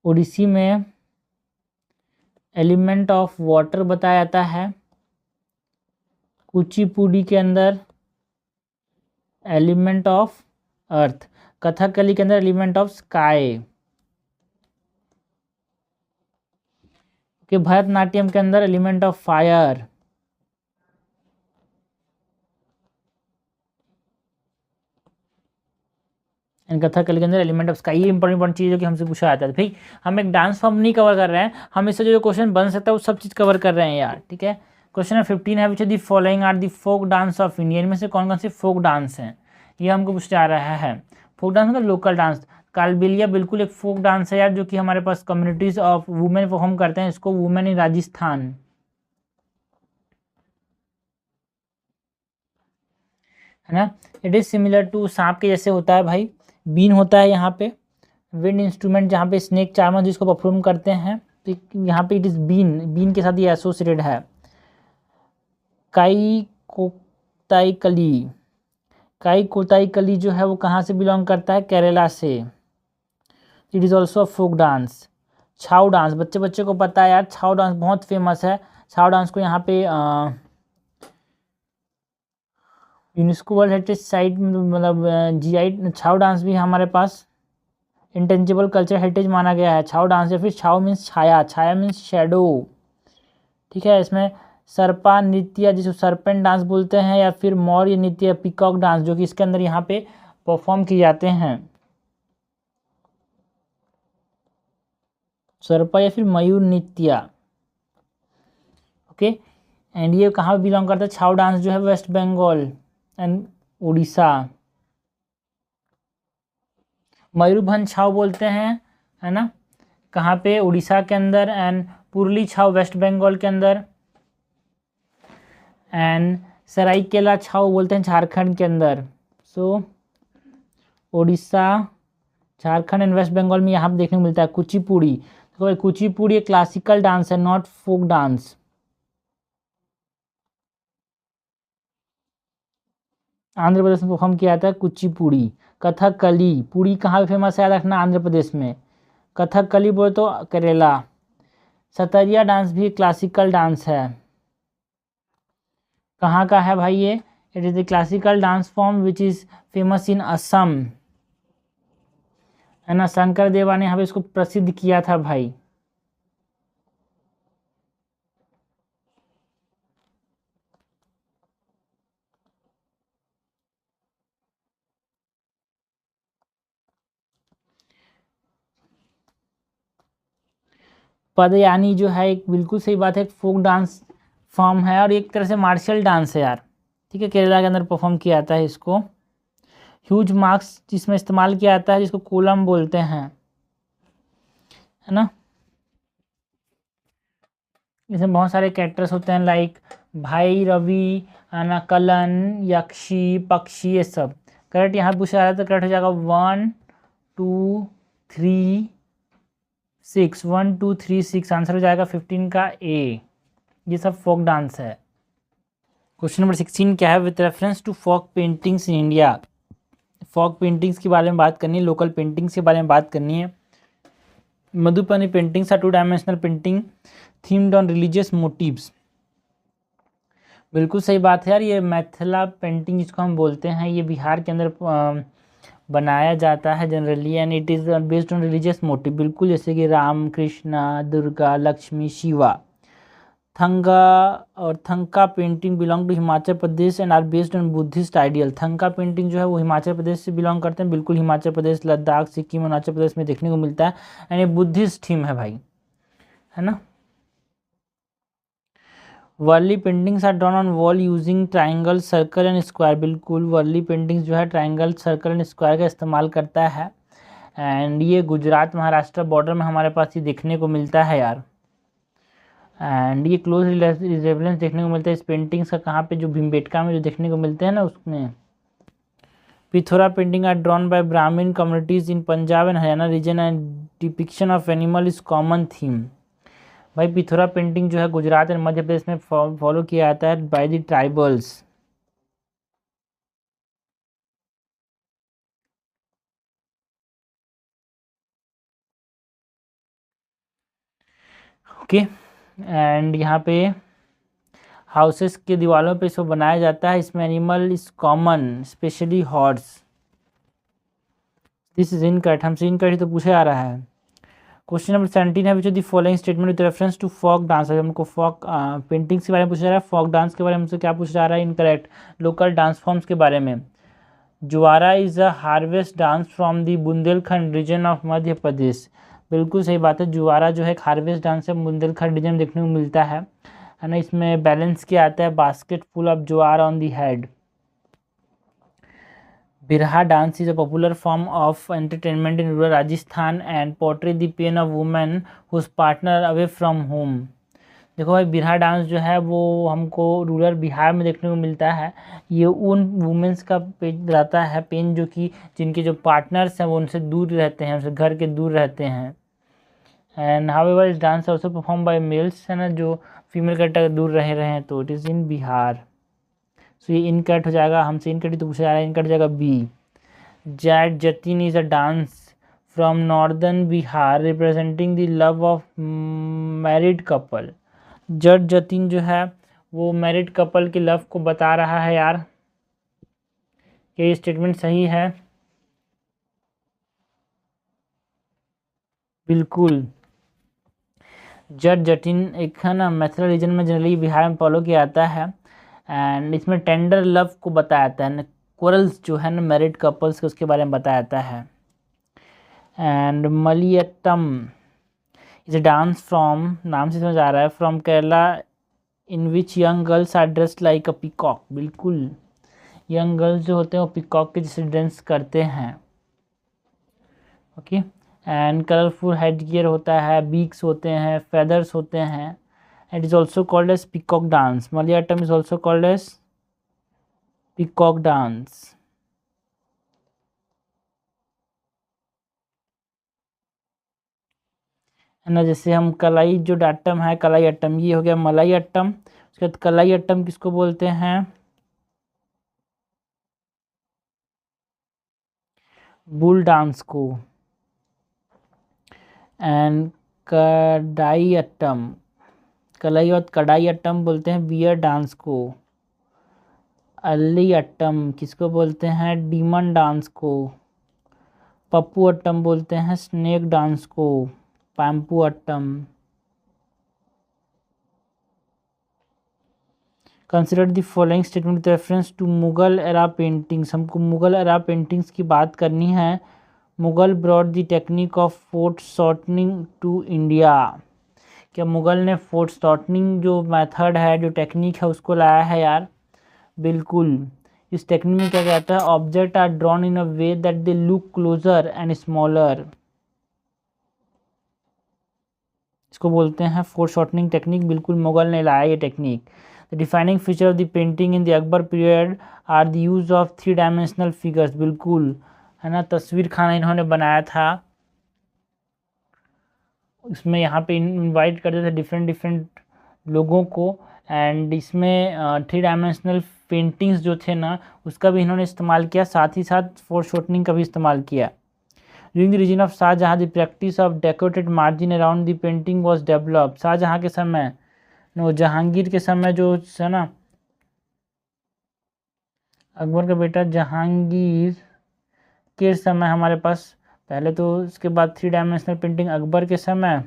A: ओडिसी में एलिमेंट ऑफ वाटर बताया जाता है, कुचिपुड़ी के अंदर एलिमेंट ऑफ अर्थ, कथकली के अंदर एलिमेंट ऑफ स्काई, कि भरतनाट्यम के अंदर element of fire, and Kathakali के अंदर एलिमेंट ऑफ स्काई। ये इंपॉर्टेंट चीज़ है कि हमसे पूछा जाता है। भाई हम एक डांस फॉर्म नहीं कवर कर रहे हैं, हम इससे जो क्वेश्चन बन सकता है वो सब चीज़ कवर कर रहे हैं यार, ठीक है। क्वेश्चन नंबर 15 है, which the following are the folk dance of India. इनमें से कौन कौन से फोक डांस हैं, ये हमको पूछा जा रहा है। फोक डांस मतलब लोकल डांस। कालबेलिया बिल्कुल एक फोक डांस है यार, जो कि हमारे पास कम्युनिटीज ऑफ वुमेन परफॉर्म करते हैं, इसको वुमेन इन राजस्थान, है ना। इट इज़ सिमिलर टू, सांप के जैसे होता है भाई, बीन होता है यहाँ पे, विंड इंस्ट्रूमेंट जहाँ पे स्नेक चार्मर जिसको परफॉर्म करते हैं, तो यहाँ पे इट इज़ बीन, बीन के साथ ये एसोसिएटेड है। काई कोक्ताई कली, काई कोताई कली जो है वो कहाँ से बिलोंग करता है? केरला से। It is also folk dance. Chhau dance, बच्चे बच्चे को पता है यार, छाऊ डांस बहुत फेमस है। छाऊ डांस को यहाँ पे यूनेस्को वर्ल्ड हेरिटेज साइट मतलब GI, छाऊ डांस भी हमारे पास इंटेंजिबल कल्चर हेरिटेज माना गया है। छाऊ डांस या फिर छाऊ मीन्स छाया, छाया मीन्स शेडो, ठीक है। इसमें सर्पा नृत्य जिसको सरपेंट डांस बोलते हैं, या फिर मौर्य नृत्य पीकॉक डांस, जो कि इसके अंदर यहाँ पे परफॉर्म किए जाते हैं। सर्पा या फिर मयूर नृत्य, ओके। एंड ये कहाँ पे बिलोंग करता है? छाऊ डांस जो है वेस्ट बंगाल एंड उड़ीसा। मयूरभंज छाऊ बोलते हैं, है ना, कहाँ पे? उड़ीसा के अंदर। एंड पुरली छाऊ वेस्ट बंगाल के अंदर। एंड सरायकेला छाऊ बोलते हैं झारखंड के अंदर। सो उड़ीसा, झारखंड एंड वेस्ट बंगाल में यहाँ पे देखने को मिलता है। कुचिपुड़ी, तो कुचिपुड़ी एक क्लासिकल डांस है, not folk dance. Andhra Pradesh में परफॉर्म किया जाता है कुचिपुड़ी। कथकली, पुड़ी कहाँ पे फेमस है याद रखना? आंध्र प्रदेश में। कथकली बोले तो केरला। सतरिया डांस भी क्लासिकल डांस है, कहाँ का है भाई ये? It is the classical dance form which is famous in Assam, है ना। शंकर देवा ने यहाँ पे इसको प्रसिद्ध किया था भाई। पदयानी जो है एक बिल्कुल सही बात है, एक फोक डांस फॉर्म है और एक तरह से मार्शल डांस है यार, ठीक है। केरला के अंदर परफॉर्म किया जाता है इसको। ह्यूज मार्क्स जिसमें इस्तेमाल किया जाता है, जिसको कोलम बोलते हैं, है ना। इसमें बहुत सारे कैरेक्टर्स होते हैं, लाइक भाई रवि, है ना, कलन, यक्षी, पक्षी, ये सब। करेक्ट यहाँ पूछा जा रहा है तो करेक्ट हो जाएगा 1 2 3 6, 1 2 3 6, आंसर हो जाएगा 15 का ए। ये सब फोक डांस है। क्वेश्चन नंबर 16 क्या है? With reference to folk paintings in India. Folk paintings के बारे में बात करनी है, लोकल पेंटिंग्स के बारे में बात करनी है। Madhubani paintings are 2 dimensional painting themed on religious motives. बिल्कुल सही बात है यार, ये मैथिला पेंटिंग जिसको हम बोलते हैं, ये बिहार के अंदर बनाया जाता है generally, and it is based on religious motive. बिल्कुल जैसे कि राम, कृष्णा, दुर्गा, लक्ष्मी, शिवा। थंगा और Thangka painting belong to Himachal Pradesh and are based on Buddhist ideal. Thangka painting जो है वो हिमाचल प्रदेश से बिलोंग करते हैं। बिल्कुल हिमाचल प्रदेश, लद्दाख, सिक्किम, अरुणाचल प्रदेश में देखने को मिलता है, एंड ये बुद्धिस्ट थीम है भाई, है ना। Warli paintings are drawn on wall using triangle, circle and square. बिल्कुल वर्ली पेंटिंग्स जो है ट्राइंगल, सर्कल एंड स्क्वायर का इस्तेमाल करता है, एंड ये गुजरात महाराष्ट्र बॉर्डर में हमारे पास ये देखने को मिलता है यार। एंड ये क्लोज रिजेबलेंस देखने को मिलता है इस पेंटिंग्स का कहाँ पे? जो भीमबेटका में जो देखने को मिलते हैं ना, उसमें। Pithora painting are drawn by Brahmin communities in Punjab and Haryana region and depiction of animal is common theme. भाई पिथोरा पेंटिंग जो है गुजरात एंड मध्य प्रदेश में फॉलो किया जाता है by the tribals. Okay, and यहाँ पे हाउसेस के दीवारों पे इसको बनाया जाता है। इसमें animal is common, specially horse. This is incorrect, हमसे इनकरेक्ट तो पूछा जा रहा है। क्वेश्चन नंबर 17 है, which of the following statement with reference to folk dance. हमको फोक पेंटिंग्स के बारे में पूछा जा रहा है, फोक डांस के बारे में हमसे क्या पूछा जा रहा है? इनकरेक्ट, लोकल डांस फॉर्म्स के बारे में। Juara is a harvest dance from the Bundelkhand region of Madhya Pradesh. बिल्कुल सही बात है, जुआरा जो है एक हार्वेस्ट डांस है, बुंदेलखंड रीजन में देखने को मिलता है ना। इसमें बैलेंस किया आता है, basket full of jowar on the head. Birha dance is a popular form of entertainment in rural Rajasthan and portray the pain of women whose partner away from home. देखो भाई, बिरहा डांस जो है वो हमको रूरल बिहार में देखने को मिलता है। ये उन वुमेंस का रहता है पेन जो कि जिनके जो पार्टनर्स हैं वो उनसे दूर रहते हैं, उनसे घर के दूर रहते हैं। एंड हाउएवर इस dance also perform by males, है ना, जो फीमेल कैरेक्टर दूर रहे हैं, तो it is in Bihar. So ये इनकट हो जाएगा, हमसे इनकट तो पूछा जा रहा है, इनकट हो जाएगा B. Jat Jatin is a dance from northern Bihar representing the love of married couple. Jat Jatin जो है वो मैरिड कपल के लव को बता रहा है यार। ये स्टेटमेंट सही है? बिल्कुल। जट जटिन एक है ना मैथिली रीजन में जनरली बिहार में फॉलो किया जाता है, एंड इसमें टेंडर लव को बताया जाता है, कोरल्स जो है ना मैरिड कपल्स के उसके बारे में बताया जाता है। And Maliyattam is a dance from, नाम से समझ आ रहा है, from Kerala in which young girls are dressed like a peacock. बिल्कुल, यंग गर्ल्स जो होते हैं वो पीकॉक के जैसे डांस करते हैं। Okay. And colourful head gear होता है, बीक्स होते हैं, फेदर्स होते हैं। It is also called as peacock dance. Maliyatam is also called as peacock dance. है ना, जैसे हम कलाई जो डाटम है, कलाई अट्टम, ये हो गया मलाई अट्टम। उसके बाद कलाई अट्टम किसको बोलते हैं? बुल डांस को। एंड कडाई अट्टम, कलाई और कडाई अट्टम बोलते हैं बियर डांस को। अल्ली अट्टम किसको बोलते हैं? डीमन डांस को। पप्पू अट्टम बोलते हैं स्नेक डांस को। Pambu Attam. Consider the following statement with reference to Mughal era paintings. हमको मुगल एरा पेंटिंग्स की बात करनी है। Mughal brought the technique of foreshortening to India. क्या मुगल ने फोर्ट शॉर्टनिंग जो मेथड है, जो टेक्निक है, उसको लाया है यार? बिल्कुल। इस टेक्निक में क्या कहता है? Object are drawn in a way that they look closer and smaller. इसको बोलते हैं फोर्ट शॉर्टनिंग टेक्निक। बिल्कुल, मुगल ने लाया ये technique. The defining feature of the painting in the Akbar period are the use of 3 dimensional figures. बिल्कुल, है ना, तस्वीर खाना इन्होंने बनाया था। इसमें यहाँ पे इनवाइट करते थे डिफरेंट डिफरेंट लोगों को, एंड इसमें 3 डायमेंशनल पेंटिंग्स जो थे ना उसका भी इन्होंने इस्तेमाल किया, साथ ही साथ फोर्ट शॉर्टनिंग का भी इस्तेमाल किया। During the region of Shah Jahan the practice of decorated margin around the painting was develop. Shah Jahan के समय, नो, जहांगीर के समय जो है ना, अकबर का बेटा जहांगीर के समय हमारे पास पहले, तो उसके बाद 3 डायमेंशनल पेंटिंग अकबर के समय,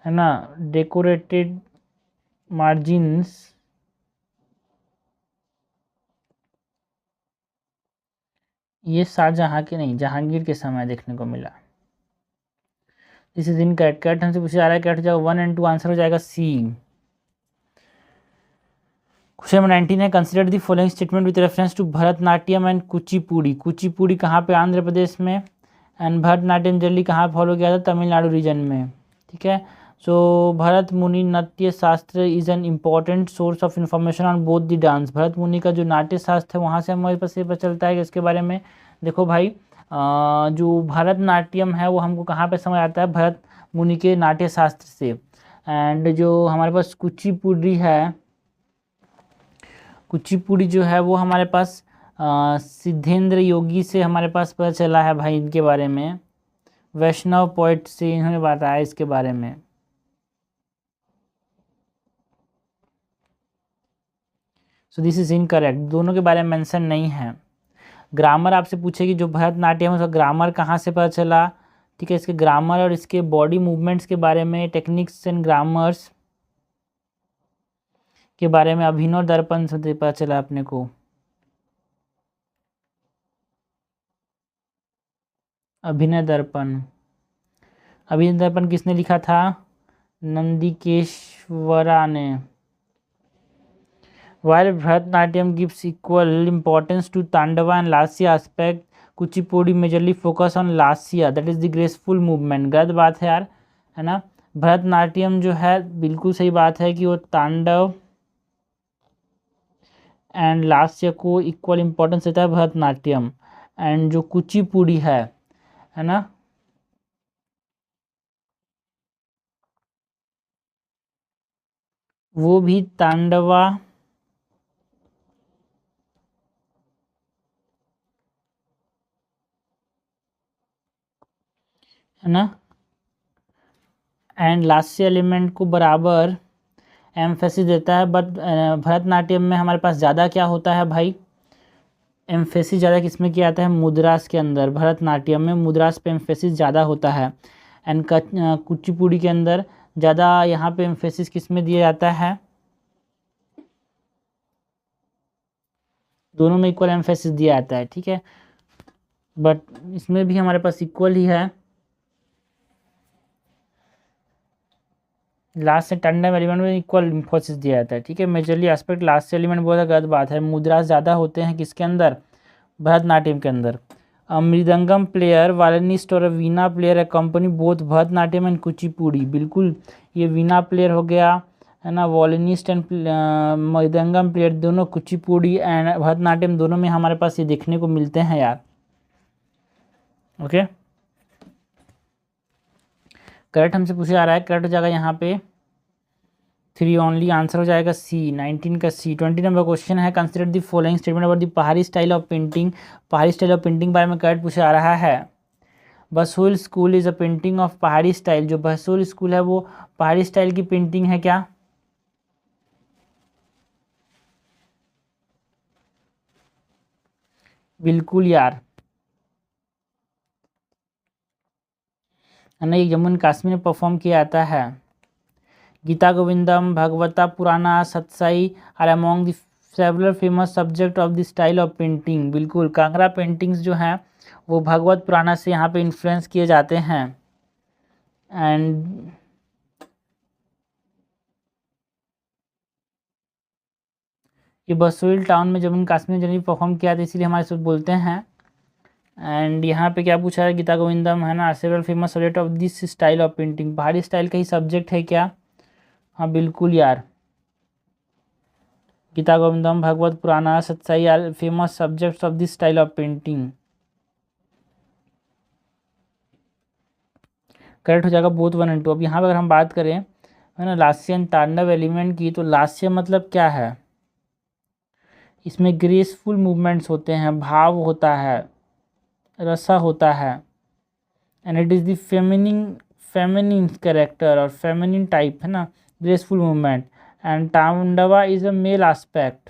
A: है ना, डेकोरेटेड मार्जिन्स, ये शाहजहाँ के नहीं, जहांगीर के समय देखने को मिला। This is incorrect. Correct हमसे पूछा जा रहा है, कैट हो जाएगा 1 and 2, आंसर हो जाएगा सी। क्वेश्चन नंबर 19 है, consider the following statement with reference to Bharatanatyam and Kuchipudi. Kuchipudi कहाँ पे? आंध्र प्रदेश में। एंड भरतनाट्यम जनरली कहाँ फॉलो किया था? तमिलनाडु रीजन में। ठीक है। सो भरत मुनि नाट्य शास्त्र is an important source of information on both the dance. Bharat मुनि का जो नाट्य शास्त्र है वहाँ से हमारे पास ये पता चलता है कि इसके बारे में। देखो भाई, जो भरतनाट्यम है वो हमको कहाँ पे समझ आता है? भरत मुनि के नाट्य शास्त्र से। एंड जो हमारे पास कुचिपुड़ी है, कुचिपुड़ी जो है वो हमारे पास सिद्धेंद्र योगी से हमारे पास पता चला है भाई इनके बारे में। वैष्णव पोइट से इन्होंने बताया इसके बारे में। सो दिस इज इनकरेक्ट, दोनों के बारे में मेंशन नहीं है। ग्रामर आपसे पूछेगी, जो भरतनाट्यम है उसका ग्रामर कहाँ से पता चला? ठीक है, इसके ग्रामर और इसके बॉडी मूवमेंट्स के बारे में, टेक्निक्स एंड ग्रामर्स के बारे में अभिनव दर्पण से पता चला अपने को। अभिनय दर्पण, अभिनय दर्पण किसने लिखा था? नंदिकेश्वरा ने। While Bharatanatyam gives equal importance to Tandava and Lasya aspect, Kuchipudi majorly focus on Lasya, that is the graceful movement. गलत बात है यार, है ना। भरतनाट्यम जो है बिल्कुल सही बात है कि वो तांडव एंड लास्य को इक्वल इम्पोर्टेंस देता है भरतनाट्यम। एंड जो कुचिपुड़ी है ना, वो भी तांडवा है ना, एंड लास्ट एलिमेंट को बराबर एम्फेसिस देता है। बट भरतनाट्यम में हमारे पास ज़्यादा क्या होता है भाई, एम्फेसिस ज़्यादा किसमें किया जाता है, मुद्रास के अंदर। भरतनाट्यम में मुद्रास पे एम्फेसिस ज़्यादा होता है। एंड कुचिपुड़ी के अंदर ज़्यादा यहाँ पे एम्फेसिस किसमें दिया जाता है, दोनों में इक्वल एम्फेसिस दिया जाता है, ठीक है। बट इसमें भी हमारे पास इक्वल ही है। लास्ट से टंडम एलिमेंट में इक्वल एम्फेसिस दिया जाता है, ठीक है। मेजरली एस्पेक्ट लास्ट से एलिमेंट बहुत गलत बात है। मुद्रास ज़्यादा होते हैं किसके अंदर, भरतनाट्यम के अंदर। मृदंगम प्लेयर, वायलिनिस्ट और वीणा प्लेयर है company both Bharatanatyam and Kuchipudi. बिल्कुल, ये वीणा प्लेयर हो गया, है ना, वायलिनिस्ट एंड मृदंगम प्लेयर दोनों कुचिपुड़ी एंड भरतनाट्यम दोनों में हमारे पास ये देखने को मिलते हैं यार। ओके, करेक्ट हमसे पूछा जा रहा है, करेक्ट हो जाएगा यहाँ पे 3 ओनली, आंसर हो जाएगा सी, 19 का सी। 20 नंबर क्वेश्चन है, consider the following statement about the Pahari style of painting. Pahari style of painting बारे में करेक्ट पूछा जा रहा है। Basohli school is a painting of Pahari style. जो बसोल स्कूल है वो पहाड़ी स्टाइल की पेंटिंग है क्या, बिल्कुल यार, है ना, ये जम्मू एंड कश्मीर में परफॉर्म किया जाता है। Gita Govindam, Bhagavata Purana, Satsai are among the several famous subject of the style of painting. बिल्कुल, कांगड़ा पेंटिंग्स जो हैं वो भगवत पुराना से यहाँ पे इन्फ्लुएंस किए जाते हैं। एंड ये बसोइल टाउन में Jammu and Kashmir generally perform किया था, इसीलिए हमारे सब बोलते हैं। एंड यहाँ पे क्या पूछा है, गीता गोविंदम, है ना, several famous subject of this style of painting. Pahari style का ही सब्जेक्ट है क्या, हाँ बिल्कुल यार, Gita Govindam, Bhagavat Purana, Satsai are famous subjects of this style of painting. Correct हो जाएगा बोथ 1 और 2। अब यहाँ पर अगर हम बात करें, है ना, लास्य एंड तांडव एलिमेंट की, तो लास्य मतलब क्या है, इसमें ग्रेसफुल मूवमेंट्स होते हैं, भाव होता है, रसा होता है, and it is the feminine character और फेमिनिन टाइप, है ना, graceful movement. And tandava is a male aspect,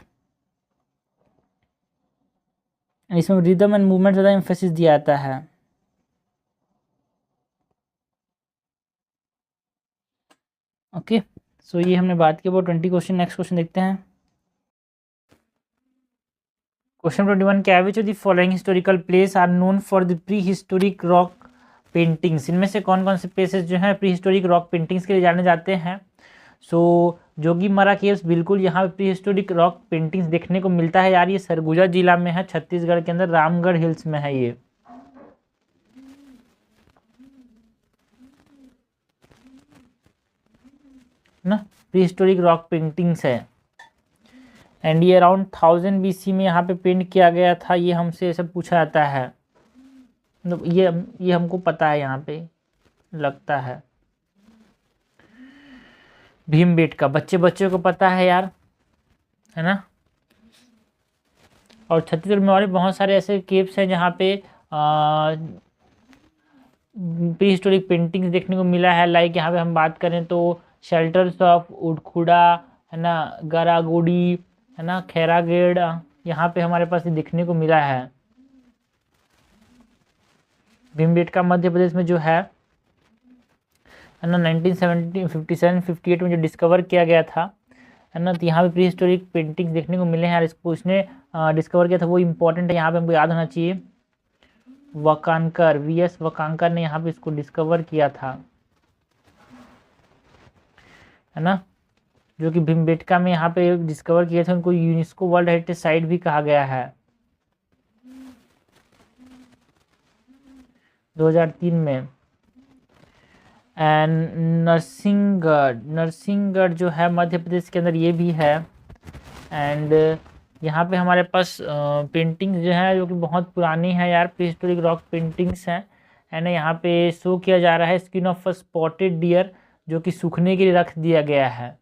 A: इसमें रिदम एंड मूवमेंट ज़्यादा एम्फेसिस दिया जाता है। ओके, सो ये हमने बात की अबाउट 20 क्वेश्चन। नेक्स्ट क्वेश्चन देखते हैं। क्वेश्चन 21 क्या है, which of the following historical place are known for the prehistoric rock paintings. इनमें से कौन कौन से प्लेसेस जो हैं प्री हिस्टोरिक रॉक पेंटिंग्स के लिए जाने जाते हैं। सो जोगीमरा केव्स, बिल्कुल यहाँ पे प्री हिस्टोरिक रॉक पेंटिंग्स देखने को मिलता है यार। ये सरगुजा जिला में है, छत्तीसगढ़ के अंदर रामगढ़ हिल्स में है ये, ना, प्री हिस्टोरिक रॉक पेंटिंग्स है। एंड ये अराउंड 1000 BC में यहाँ पे पेंट किया गया था, ये हमसे सब पूछा जाता है, मतलब ये हमको पता है, यहाँ पे लगता है। भीमबेटका, बच्चे बच्चे को पता है यार, है ना। और छत्तीसगढ़ में और भी बहुत सारे ऐसे केव्स हैं जहाँ पे प्री हिस्टोरिक पेंटिंग्स देखने को मिला है। लाइक यहाँ पे हम बात करें तो शेल्टर्स ऑफ उडखुड़ा, है ना, गरागोड़ी, है ना, खैरागेड़, यहाँ पे हमारे पास ये देखने को मिला है। भीमबेटका मध्य प्रदेश में जो है ना, 1957-58 में जो डिस्कवर किया गया था, है ना, तो यहाँ पे प्री हिस्टोरिक पेंटिंग्स देखने को मिले हैं। और इसको इसने डिस्कवर किया था, वो इम्पोर्टेंट है, यहाँ पे हमको याद होना चाहिए। वकानकर, VS वकानकर ने यहाँ पे इसको डिस्कवर किया था, है ना, जो कि भीमबेटका में यहाँ पे डिस्कवर किए थे। उनको यूनेस्को वर्ल्ड हेरिटेज साइट भी कहा गया है 2003 में। एंड नरसिंहगढ़ जो है मध्य प्रदेश के अंदर, ये भी है। एंड यहाँ पे हमारे पास पेंटिंग्स जो है जो कि बहुत पुरानी है यार, प्री हिस्टोरिक रॉक पेंटिंग्स हैं। एंड यहाँ पे शो किया जा रहा है skin of a spotted deer, जो कि सूखने के लिए रख दिया गया है।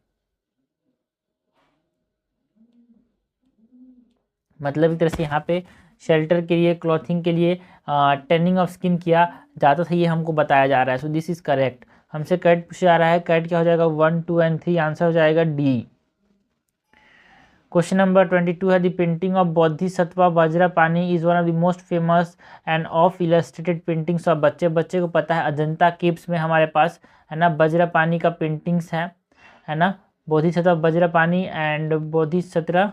A: मतलब एक तरह से यहाँ पे शेल्टर के लिए, क्लॉथिंग के लिए टैनिंग ऑफ स्किन किया ज़्यादा सही ये हमको बताया जा रहा है। So this is correct. हमसे करेक्ट पूछा जा रहा है, करेक्ट क्या हो जाएगा 1, 2 एंड 3, आंसर हो जाएगा डी। क्वेश्चन नंबर 22 है, the painting of Bodhisattva Vajrapani is one of the most famous end of illustrated paintings of बच्चे। बच्चे को पता है अजंता केव्स में हमारे पास है ना वज्रपाणि का पेंटिंग्स है ना, बोधिसत्व वज्रपाणि एंड बोधिसत्व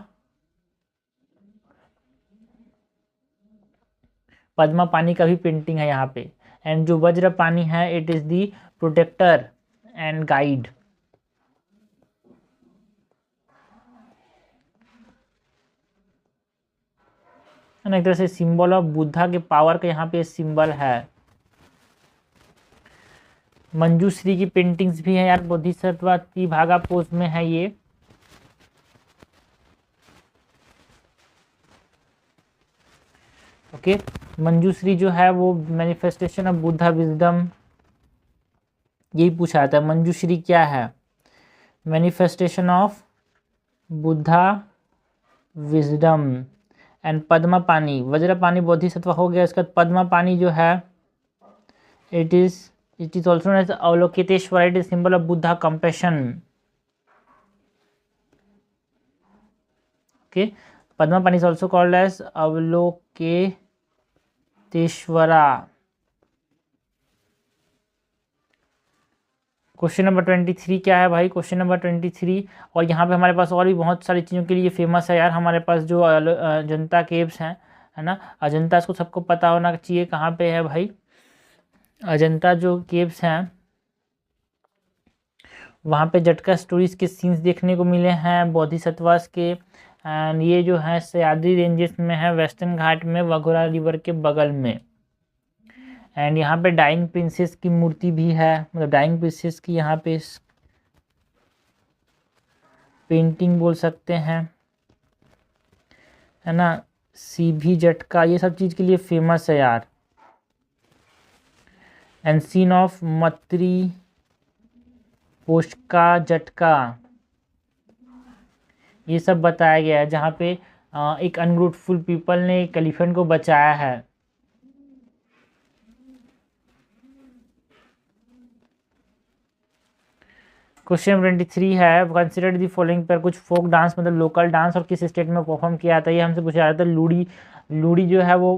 A: पद्मा पानी का भी पेंटिंग है यहाँ पे। एंड जो वज्र पानी है it is the protector and guide. एक तरह से सिंबल ऑफ बुद्धा के पावर का यहाँ पे सिंबल है। मंजूश्री की पेंटिंग्स भी है यार, बोधिसत्व भागा पोज में है ये। ओके, मंजूश्री जो है वो मैनिफेस्टेशन ऑफ बुद्धा विजडम, यही पूछा जाता है। मंजूश्री क्या है? Manifestation of Buddha wisdom. And Padma पानी, वज्र पानी बोधिसत्व हो गया। इसका पद्मा पानी जो है it is also as Avalokiteshvara, it is symbol of Buddha compassion. Okay, Padmapani is also called as Avalokiteshvara. Question number 23 क्या है भाई? क्वेश्चन नंबर 23, और यहाँ पे हमारे पास और भी बहुत सारी चीज़ों के लिए फेमस है यार। हमारे पास जो अजंता केव्स हैं है ना, अजंता इसको सबको पता होना चाहिए कहाँ पे है भाई। अजंता जो केव्स हैं वहाँ पे जटका स्टोरीज के सीन्स देखने को मिले हैं बोधिसत्वास के। एंड ये जो है सह्याद्री रेंजेस में है, वेस्टर्न घाट में, वघोरा रिवर के बगल में। एंड यहाँ पे डाइंग प्रिंसेस की मूर्ति भी है, मतलब डाइंग प्रिंसेस की यहाँ पे पेंटिंग बोल सकते हैं है ना। सीभी जटका ये सब चीज़ के लिए फेमस है यार। एंड सीन ऑफ मत्री पोष्का जटका, ये सब बताया गया है जहाँ पे एक अनग्रेटफुल पीपल ने एक एलिफेंट को बचाया है। क्वेश्चन 23 है, कंसिडर दी फॉलोइंग पर कुछ फोक डांस मतलब लोकल डांस और किस स्टेट में परफॉर्म किया जाता है। ये हमसे पूछा जाता है। लूड़ी, लूड़ी जो है वो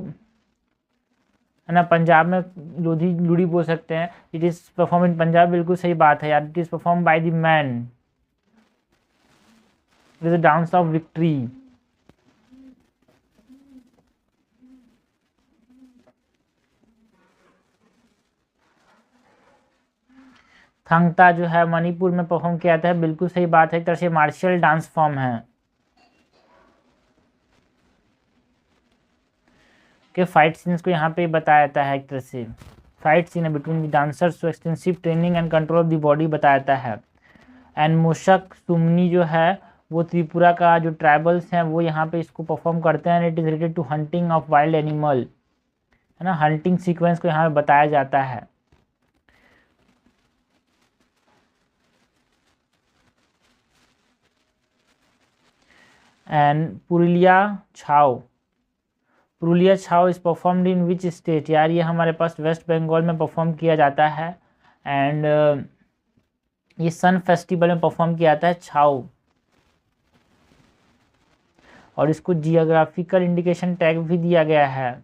A: है ना पंजाब में लोधी लूड़ी बोल सकते हैं। It is perform in Punjab, बिल्कुल सही बात है यार। It is perform by the man, it is the dance of victory. Thangta जो है मणिपुर में परफॉर्म किया जाता है, बिल्कुल सही बात है। एक तरह से मार्शल डांस फॉर्म है। के फाइट सीन्स को यहाँ पे बताया जाता है। एक तरह से फाइट सीन है between the dancers, so extensive training and control of the body बताया जाता है। एंड मूषक सुमनी जो है वो त्रिपुरा का जो ट्राइबल्स हैं वो यहाँ पे इसको परफॉर्म करते हैं। It is related to hunting of wild animal है ना, हंटिंग सीक्वेंस को यहाँ पे बताया जाता है। एंड पुरुलिया छाव, पुरुलिया छाव is performed in which state? यार ये हमारे पास वेस्ट बंगाल में परफॉर्म किया जाता है। एंड ये सन फेस्टिवल में परफॉर्म किया जाता है छाव। और इसको जियोग्राफिकल इंडिकेशन टैग भी दिया गया है।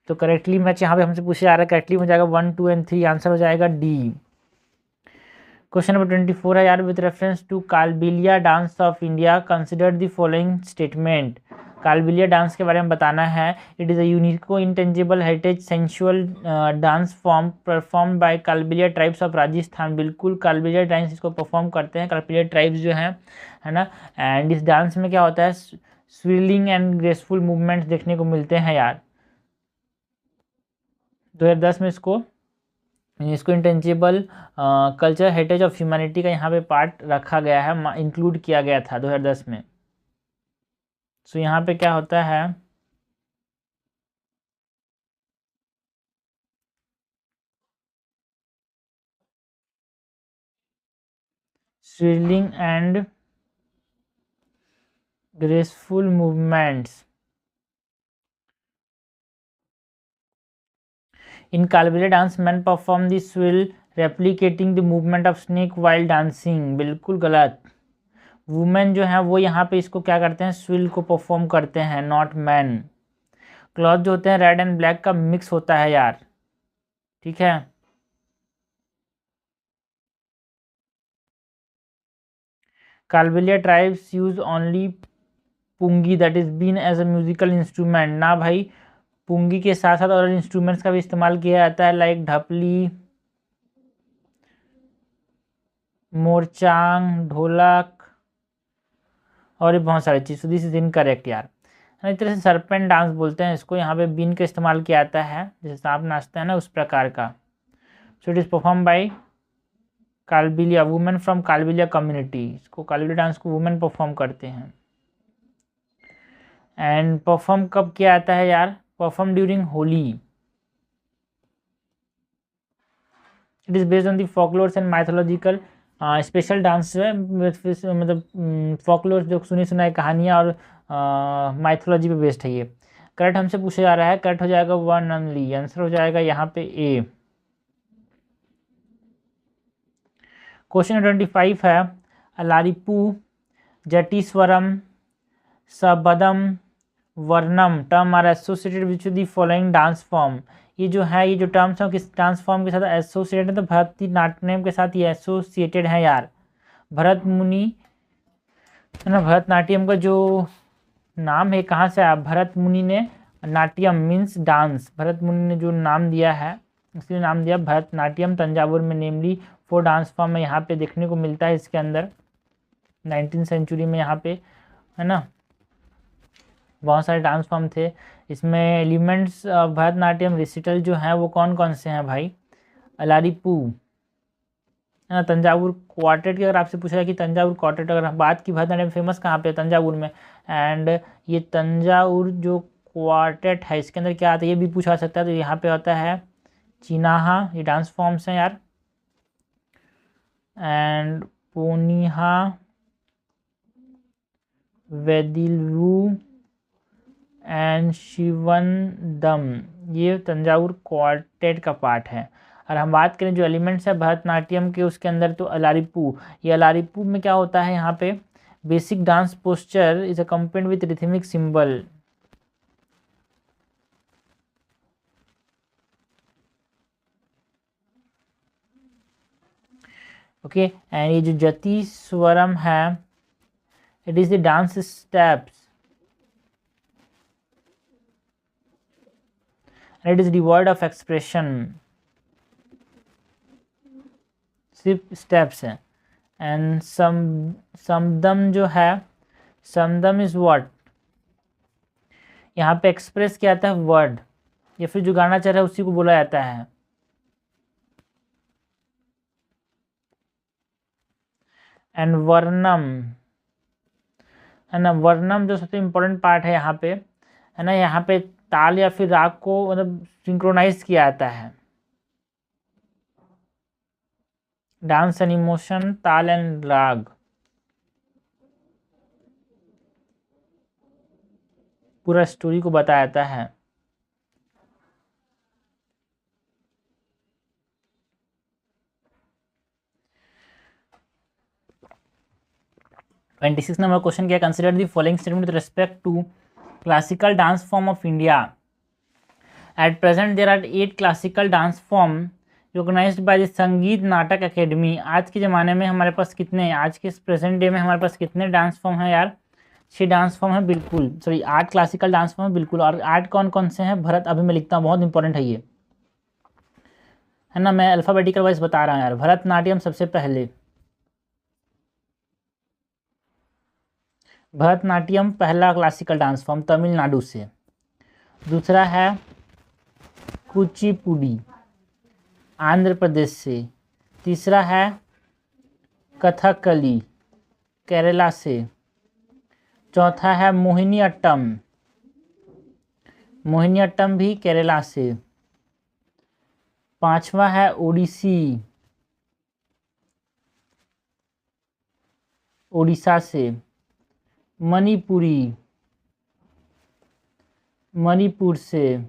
A: तो करेक्टली मैच यहाँ पे हमसे पूछा जा रहा है, करेक्टली हो जाएगा 1, 2 एंड 3, आंसर हो जाएगा डी। क्वेश्चन नंबर 24 है यार, with reference to Kalbelia dance of India consider the following statement. Kalbelia dance के बारे में बताना है। It is a unique intangible heritage sensual dance form perform by Kalbelia tribes of Rajasthan. बिल्कुल कालबिलिया डांस इसको परफॉर्म करते हैं कालबिलिया ट्राइब्स जो हैं है ना। एंड इस डांस में क्या होता है, स्विलिंग एंड ग्रेसफुल मूवमेंट्स देखने को मिलते हैं यार। 2010 में इसको intangible culture heritage of humanity का यहाँ पे पार्ट रखा गया है, इंक्लूड किया गया था 2010 में। सो यहाँ पे क्या होता है, स्विलिंग and graceful movements. In Kalbila dance, men perform the swill, replicating the movement of snake while dancing. बिल्कुल गलत। वुमेन जो है वो यहाँ पे इसको क्या करते हैं, स्विल को परफॉर्म करते हैं, नॉट मैन। क्लॉथ जो होते हैं रेड एंड ब्लैक का मिक्स होता है यार, ठीक है। Kalbelia tribes use only pungi that is been as a musical instrument. ना भाई, पुंगी के साथ साथ और इंस्ट्रूमेंट्स का भी इस्तेमाल किया जाता है, लाइक ढपली, मोरचांग, ढोलक और भी बहुत सारी चीज़। दिस इज इनकरेक्ट यार। इस तरह से सरपेंट डांस बोलते हैं इसको, यहाँ पे बीन का इस्तेमाल किया जाता है, जैसे सांप नाचता है ना उस प्रकार का। So it is perform by Kalbelia, women from Kalbelia community. इसको कालबिलिया डांस को वुमेन परफॉर्म करते हैं। एंड परफॉर्म कब किया जाता है यार, perform during Holi. It is based on the folklores and mythological. Special dance है, मतलब फॉकलोर जो सुनी सुनाई कहानियाँ और माइथोलॉजी पे बेस्ड है ये। करेक्ट हमसे पूछा जा रहा है, करेक्ट हो जाएगा वन ओनली, आंसर हो जाएगा यहाँ पे ए। क्वेश्चन 25 है, Alarippu, Jatiswaram, Sabdam, Varnam term are associated which the following dance form. ये जो है, ये जो टर्म्स हैं किस डांस फॉर्म के साथ एसोसिएटेड है, तो भरतनाट्यम के साथ ये एसोसिएटेड है यार। भरत मुनि है ना, भरतनाट्यम का जो नाम है कहाँ से आया, भरत मुनि ने, नाट्यम मीन्स डांस, भरत मुनि ने जो नाम दिया है इसलिए नाम दिया भरतनाट्यम। तंजावुर में नेमली 4 डांस फॉर्म है यहाँ पे देखने को मिलता है इसके अंदर, 19वीं सेंचुरी में यहाँ पे, है ना, बहुत सारे डांस फॉर्म थे इसमें। एलिमेंट्स भरतनाट्यम रिसिटल जो हैं वो कौन कौन से हैं भाई, अलारिपू है ना, तंजावुर क्वार्टेट की अगर आपसे पूछा जाए कि तंजावुर क्वार्टेट, अगर हम बात की भरतनाट्यम फेमस कहाँ पे, तंजावुर में। एंड ये तंजावुर जो क्वार्टेट है इसके अंदर क्या आता है ये भी पूछा सकता है, तो यहाँ पे होता है चिनाहा, ये डांस फॉर्म्स हैं यार। एंड पोनिहा, वेदिलू एंड शिवनदम, ये तंजावुर क्वार्टेट का पार्ट है। और हम बात करें जो एलिमेंट्स है भरतनाट्यम के उसके अंदर, तो अलारिपू, ये अलारिपू में क्या होता है यहाँ पे, basic dance posture is accompanied with rhythmic symbol. Okay, and ये जो जति स्वरम है, it is the dance steps, and it is devoid of expression, सिर्फ स्टेप्स हैं। एंड समदम जो है, समदम इज व्हाट, यहाँ पे एक्सप्रेस किया जाता है वर्ड, या फिर जो गाना चल रहा है उसी को बोला जाता है। एंड वर्णम है ना, वर्णम जो सबसे इम्पोर्टेंट पार्ट है यहाँ पे, है ना, यहाँ पे ताल या फिर राग को मतलब सिंक्रोनाइज किया जाता है। Dance and emotion, tala and raga, पूरा स्टोरी को बताया जाता है। ट्वेंटी सिक्स नंबर क्वेश्चन क्या, consider the following statement with respect to classical dance form of India. At present there are 8 classical dance form recognized by the Sangeet Natak academy. आज के ज़माने में हमारे पास कितने, आज के प्रेजेंट डे में हमारे पास कितने डांस फॉर्म हैं यार, 6 डांस फॉर्म है, बिल्कुल सॉरी 8 क्लासिकल डांस फॉर्म है बिल्कुल। और 8 कौन कौन से हैं, भरत, अभी मैं लिखता हूँ, बहुत इंपॉर्टेंट है ये, है ना, मैं अल्फ़ाबेटिकल वाइज बता रहा हूँ यार। भरतनाट्यम सबसे पहले, भरतनाट्यम पहला क्लासिकल डांस फॉर्म तमिलनाडु से। दूसरा है कुचिपुड़ी, आंध्र प्रदेश से। तीसरा है कथकली, केरला से। चौथा है मोहिनीअट्टम, मोहिनीअट्टम भी केरला से। पांचवा है ओडिसी, उड़ीसा से। मणिपुरी, मणिपुर से।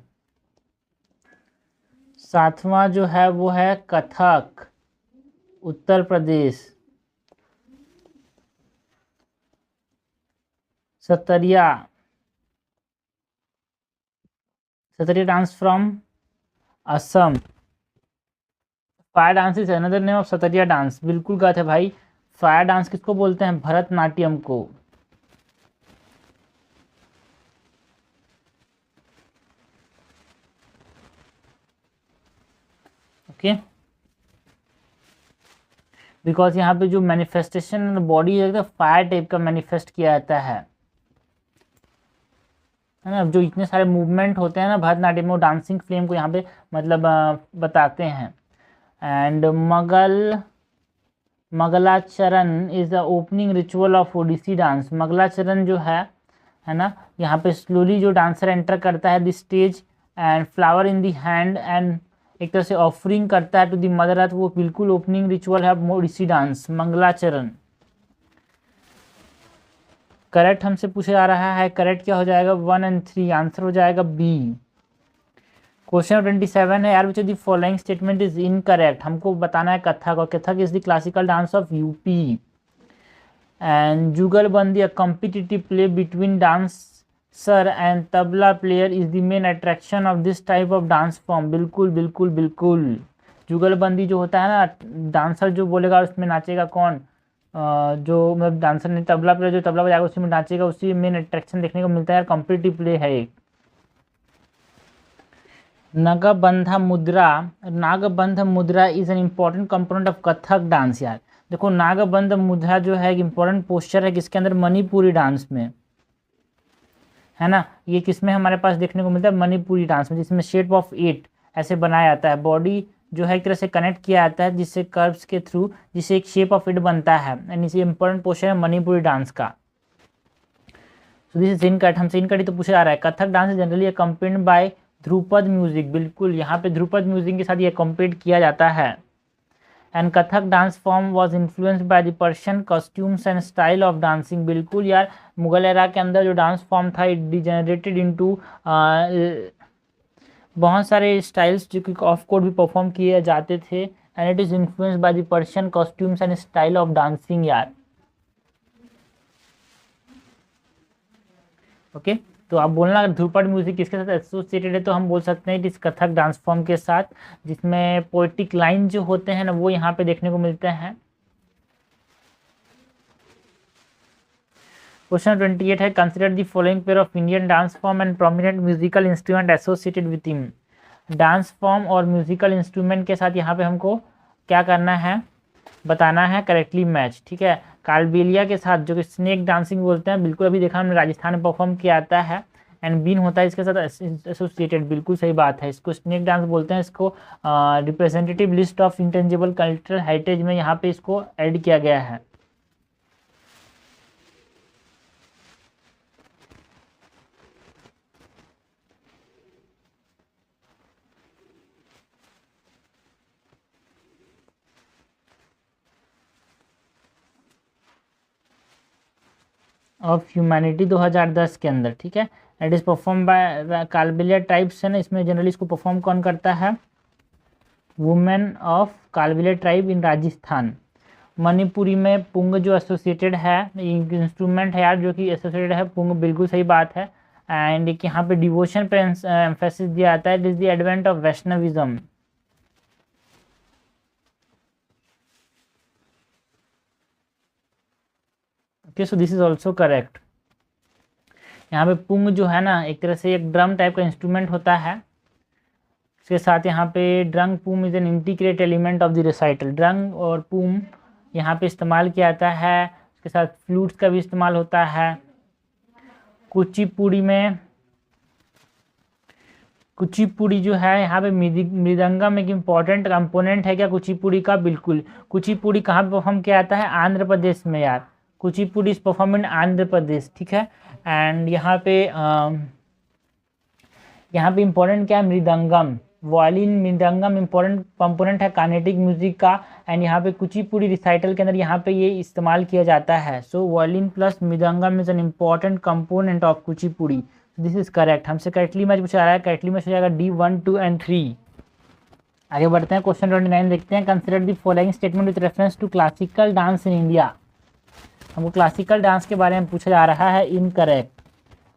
A: सातवां जो है वो है Kathak, Uttar Pradesh. Sattriya, Sattriya dance from Assam. Fire dance is another name of Sattriya dance. बिल्कुल गलत है भाई। फायर डांस किसको बोलते हैं? भरतनाट्यम को। ओके, बिकॉज यहाँ पे जो मैनिफेस्टेशन बॉडी है फायर टाइप का मैनिफेस्ट किया जाता है ना। जो इतने सारे मूवमेंट होते हैं ना भरतनाट्यम में, वो डांसिंग फ्लेम को यहाँ पे मतलब बताते हैं। And Mangalacharan is the opening ritual of Odissi dance. Mangalacharan जो है ना, यहाँ पे स्लोली जो डांसर एंटर करता है this stage and flower in the hand and एक तरह से ऑफरिंग करता है टू दी मदर अर्थ। वो बिल्कुल ओपनिंग रिचुअल है ओडिसी डांस, मंगलाचरण। करेक्ट हमसे पूछा जा रहा है, करेक्ट क्या हो जाएगा? 1 और 3, आंसर हो जाएगा बी। क्वेश्चन 27 है यार, which of the following statement is incorrect. हमको बताना है कथक, और Kathak is the classical dance of UP. And jugalbandi a competitive play between dancer and tabla player is the main attraction of this type of dance form. बिल्कुल बिल्कुल बिल्कुल। जुगलबंदी जो होता है ना, डांसर जो बोलेगा उसमें नाचेगा कौन? जो मतलब डांसर ने तबला प्लेयर जो तबला बजाएगा उसी में नाचेगा, उसी मेन अट्रैक्शन देखने को मिलता है। कॉम्पिटिटिव प्ले है एक। नागबंधा मुद्रा, नागबंध मुद्रा is an important component of Kathak dance. यार देखो, नागबंध मुद्रा जो है एक इम्पॉर्टेंट पोस्चर है किसके अंदर? मणिपुरी डांस में, है ना। ये किसमें हमारे पास देखने को मिलता है? मणिपुरी डांस में, जिसमें शेप ऑफ 8 ऐसे बनाया जाता है। बॉडी जो है एक तरह से कनेक्ट किया जाता है जिससे कर्व्स के थ्रू, जिससे एक शेप ऑफ 8 बनता है। एंड इसे इंपॉर्टेंट पोस्चर है मणिपुरी डांस का। So this is incorrect. हमसे इनकरेक्ट ही तो पूछा जा रहा है। Kathak dance is generally accompanied by Dhrupad music. बिल्कुल, यहाँ पे ध्रुपद म्यूजिक के साथ ये अकम्पेड किया जाता है। And Kathak dance form was influenced by the Persian costumes and style of dancing. बिल्कुल यार, मुगल एरा के अंदर जो डांस फॉर्म था इट डिजेनरेटेड इनटू बहुत सारे स्टाइल्स जो कि ऑफ कोड भी परफॉर्म किए जाते थे। And it is influenced by the Persian costumes and style of dancing यार। ओके, तो आप बोलना अगर ध्रुपद म्यूजिक किसके साथ एसोसिएटेड है, तो हम बोल सकते हैं इस कथक डांस फॉर्म के साथ, जिसमें पोएटिक लाइन जो होते हैं ना वो यहाँ पे देखने को मिलते हैं। क्वेश्चन 28 है, consider the following pair of Indian dance form and prominent musical instrument associated with him. Dance form और म्यूजिकल इंस्ट्रूमेंट के साथ यहाँ पे हमको क्या करना है? बताना है करेक्टली मैच। ठीक है, कालबेलिया के साथ जो कि स्नेक डांसिंग बोलते हैं, बिल्कुल अभी देखा हमने राजस्थान में परफॉर्म किया जाता है। एंड बीन होता है इसके साथ एसोसिएटेड। बिल्कुल सही बात है, इसको स्नेक डांस बोलते हैं। इसको representative list of intangible cultural heritage में यहाँ पे इसको ऐड किया गया है। ऑफ ह्यूमैनिटी 2010 के अंदर। ठीक है, it is perform by Kalbelia tribes है ना। इसमें जनरली इसको परफॉर्म कौन करता है? Women of Kalbelia tribe in Rajasthan. Manipuri में पुंग जो एसोसिएटेड है इंस्ट्रूमेंट है यार, जो कि एसोसिएटेड है पुंग। बिल्कुल सही बात है। एंड एक यहाँ पे डिवोशन पे एम्फेसिस दिया जाता है। It is the advent of Vaishnavism. Okay, so this is also correct. यहाँ पे पुंग जो है ना एक तरह से एक ड्रम टाइप का इंस्ट्रूमेंट होता है। इसके साथ यहाँ पे Drung Pung is an integrate element of the recital. Drung और पूम यहाँ पे इस्तेमाल किया जाता है। इसके साथ फ्लूट्स का भी इस्तेमाल होता है। कुचिपुड़ी जो है यहाँ पे मृदंगम एक इम्पॉर्टेंट कंपोनेंट है क्या कुचिपुड़ी का? बिल्कुल। कुचिपुड़ी कहाँ पे परफॉर्म किया जाता है? आंध्र प्रदेश में यार। Kuchipudi is perform in Andhra Pradesh. ठीक है, एंड यहाँ पे इम्पोर्टेंट क्या है? Mridangam. Violin mridangam important component है कार्नेटिक म्यूजिक का, एंड यहाँ पे कुचिपुड़ी रिसाइटल के अंदर यहाँ पे ये इस्तेमाल किया जाता है। So violin plus mridangam is an important component of Kuchipudi, this is correct. हमसे करेक्टली मैच पूछा रहा है, करेक्टली मैच हो जाएगा डी 1, 2 एंड 3। आगे बढ़ते हैं, क्वेश्चन 29 देखते हैं। Consider the following statement with reference to classical dance in India. हमको क्लासिकल डांस के बारे में पूछा जा रहा है, incorrect.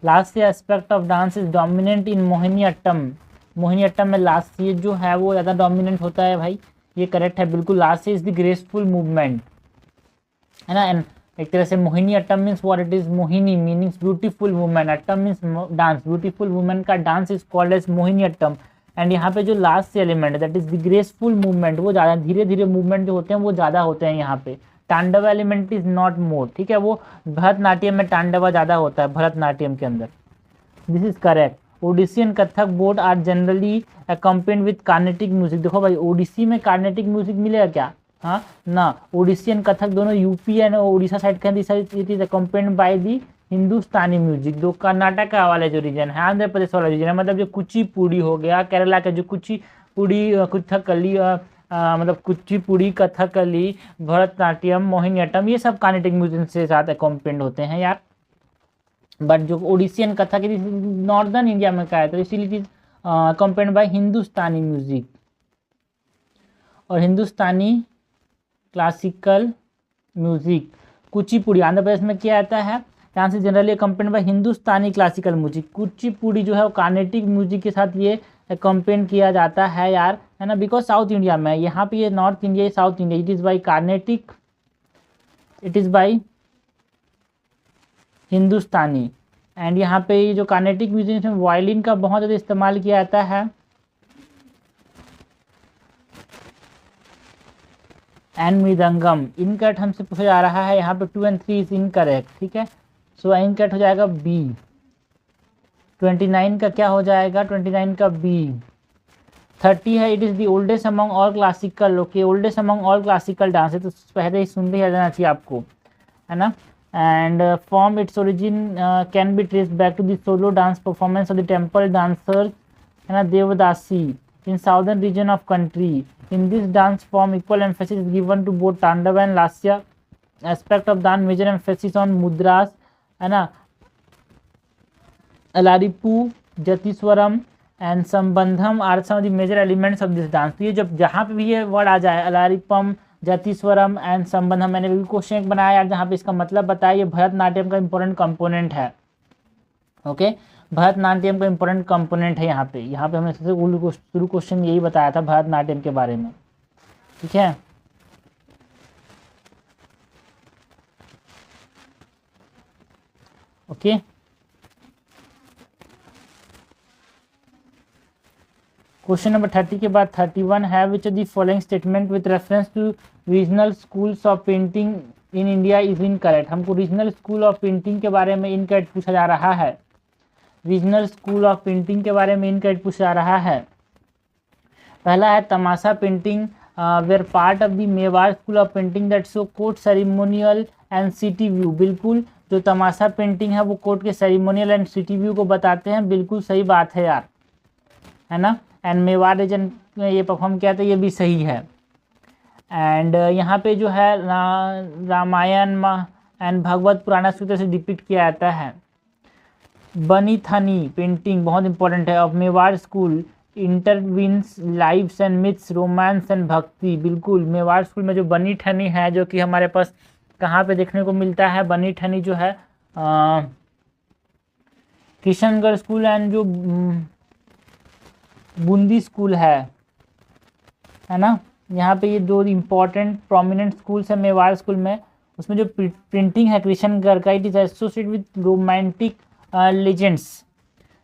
A: Last aspect of dance is dominant in Mohiniyattam. Mohiniyattam में लास्ट ये जो है वो ज़्यादा डोमिनेंट होता है भाई, ये करेक्ट है बिल्कुल। Last is the graceful movement, है ना। एंड एक तरह से Mohiniyattam means what it is, Mohini meanings beautiful women, attam means dance, beautiful women का dance is called as Mohiniyattam. And यहाँ पे जो last element that is the graceful movement, वो ज़्यादा धीरे धीरे मूवमेंट जो होते हैं वो ज़्यादा होते हैं यहाँ पे। तांडव एलिमेंट इज नॉट मोर, ठीक है, वो भरतनाट्यम में तांडवा ज़्यादा होता है भरतनाट्यम के अंदर, this is correct. Odissi and Kathak both are generally accompanied with Carnatic music. देखो भाई ओडिसी में कार्नेटिक म्यूजिक मिलेगा क्या, हाँ ना। ओडिसी एंड कथक दोनों यूपी एंड उड़ीसा साइड के अंदर, it is accompanied by the Hindustani music. दो कर्नाटका वाले जो रीजन है, आंध्र प्रदेश वाला रीजन है, मतलब जो कुचिपुड़ी हो गया, केरला का जो कुचिपुड़ी, कथकली, मतलब कुचिपुड़ी, कथकली, भरतनाट्यम, मोहिनीअट्टम, ये सब कार्नेटिक म्यूजिक से साथ अकम्पेन्ड होते हैं यार। बट जो Odissi and Kathak northern India में का है, तो इसीलिए it is accompanied by Hindustani music. और हिंदुस्तानी क्लासिकल म्यूजिक, कुचिपुड़ी आंध्र प्रदेश में किया जाता है, dance is generally accompanied by Hindustani classical music. Kuchipudi जो है वो कार्नेटिक म्यूजिक के साथ ये अकम्पेन्ड किया जाता है यार, है ना, बिकॉज साउथ इंडिया में, यहाँ पे ये north India, south India, it is by Carnatic, it is by Hindustani. And यहाँ पे ये जो कार्नेटिक म्यूजिक में वायलिन का बहुत ज़्यादा इस्तेमाल किया जाता है, एंड मृदंगम। इनकरेक्ट हमसे पूछा जा रहा है यहाँ पे 2 and 3 इज इनकरेक्ट, ठीक है। सो इनकरेक्ट हो जाएगा बी। 29 का क्या हो जाएगा, 29 का बी। 30 है, it is the oldest among all classical, okay, oldest among all classical dance है, तो पहले ही सुन के आ जाना चाहिए आपको, है ना। And from its origin can be traced back to the solo dance performance of the temple dancers, है ना, devadasi in southern region of country. In this dance form, equal emphasis is given to both Tandava and Lasya aspect of dance. Major emphasis on mudras, है ना, Alaripu, Jatiswaram and Sambandham are some of the major elements of this dance. तो ये जब जहाँ पे भी ये वर्ड आ जाए, अलारिपम, जतिस्वरम एंड संबंधम, मैंने भी क्वेश्चन एक बनाया यार जहाँ पे इसका मतलब बताया, ये भरतनाट्यम का इंपॉर्टेंट कंपोनेंट है, ओके। भरतनाट्यम का इंपॉर्टेंट कंपोनेंट है यहाँ पे हमने सबसे शुरू क्वेश्चन यही बताया था भरतनाट्यम के बारे में, ठीक है। ओके, क्वेश्चन नंबर 30 के बाद 31 है, which of the following statement with reference to regional schools of painting in India is incorrect. हमको रीजनल स्कूल ऑफ पेंटिंग के बारे में इनकरेक्ट पूछा जा रहा है, रीजनल स्कूल ऑफ पेंटिंग के बारे में इनकरेक्ट पूछा जा रहा है। पहला है Tamasha painting, where part of the Mewar school of painting that show court ceremonial and city view. बिल्कुल, जो तमाशा पेंटिंग है वो कोर्ट के सेरिमोनियल एंड सिटी व्यू को बताते हैं, बिल्कुल सही बात है यार, है ना। एंड मेवाड़ रीजन में ये परफॉर्म किया था, ये भी सही है। एंड यहाँ पे जो है रामायण एंड भगवत पुराना सूत्र से डिपिक्ट किया जाता है। बनी थनी पेंटिंग बहुत इंपॉर्टेंट है, of Mewar school intertwines lives and myths, romance and bhakti. बिल्कुल, मेवाड़ स्कूल में जो बनी ठनी है, जो कि हमारे पास कहाँ पे देखने को मिलता है, बनी ठनी जो है किशनगढ़ स्कूल एंड जो बूंदी स्कूल है ना, यहाँ पे ये दो इम्पॉर्टेंट प्रोमिनेंट स्कूल्स है मेवाड़ स्कूल में। उसमें जो प्रिंटिंग है किशनगढ़ का, it is associated with romantic legends,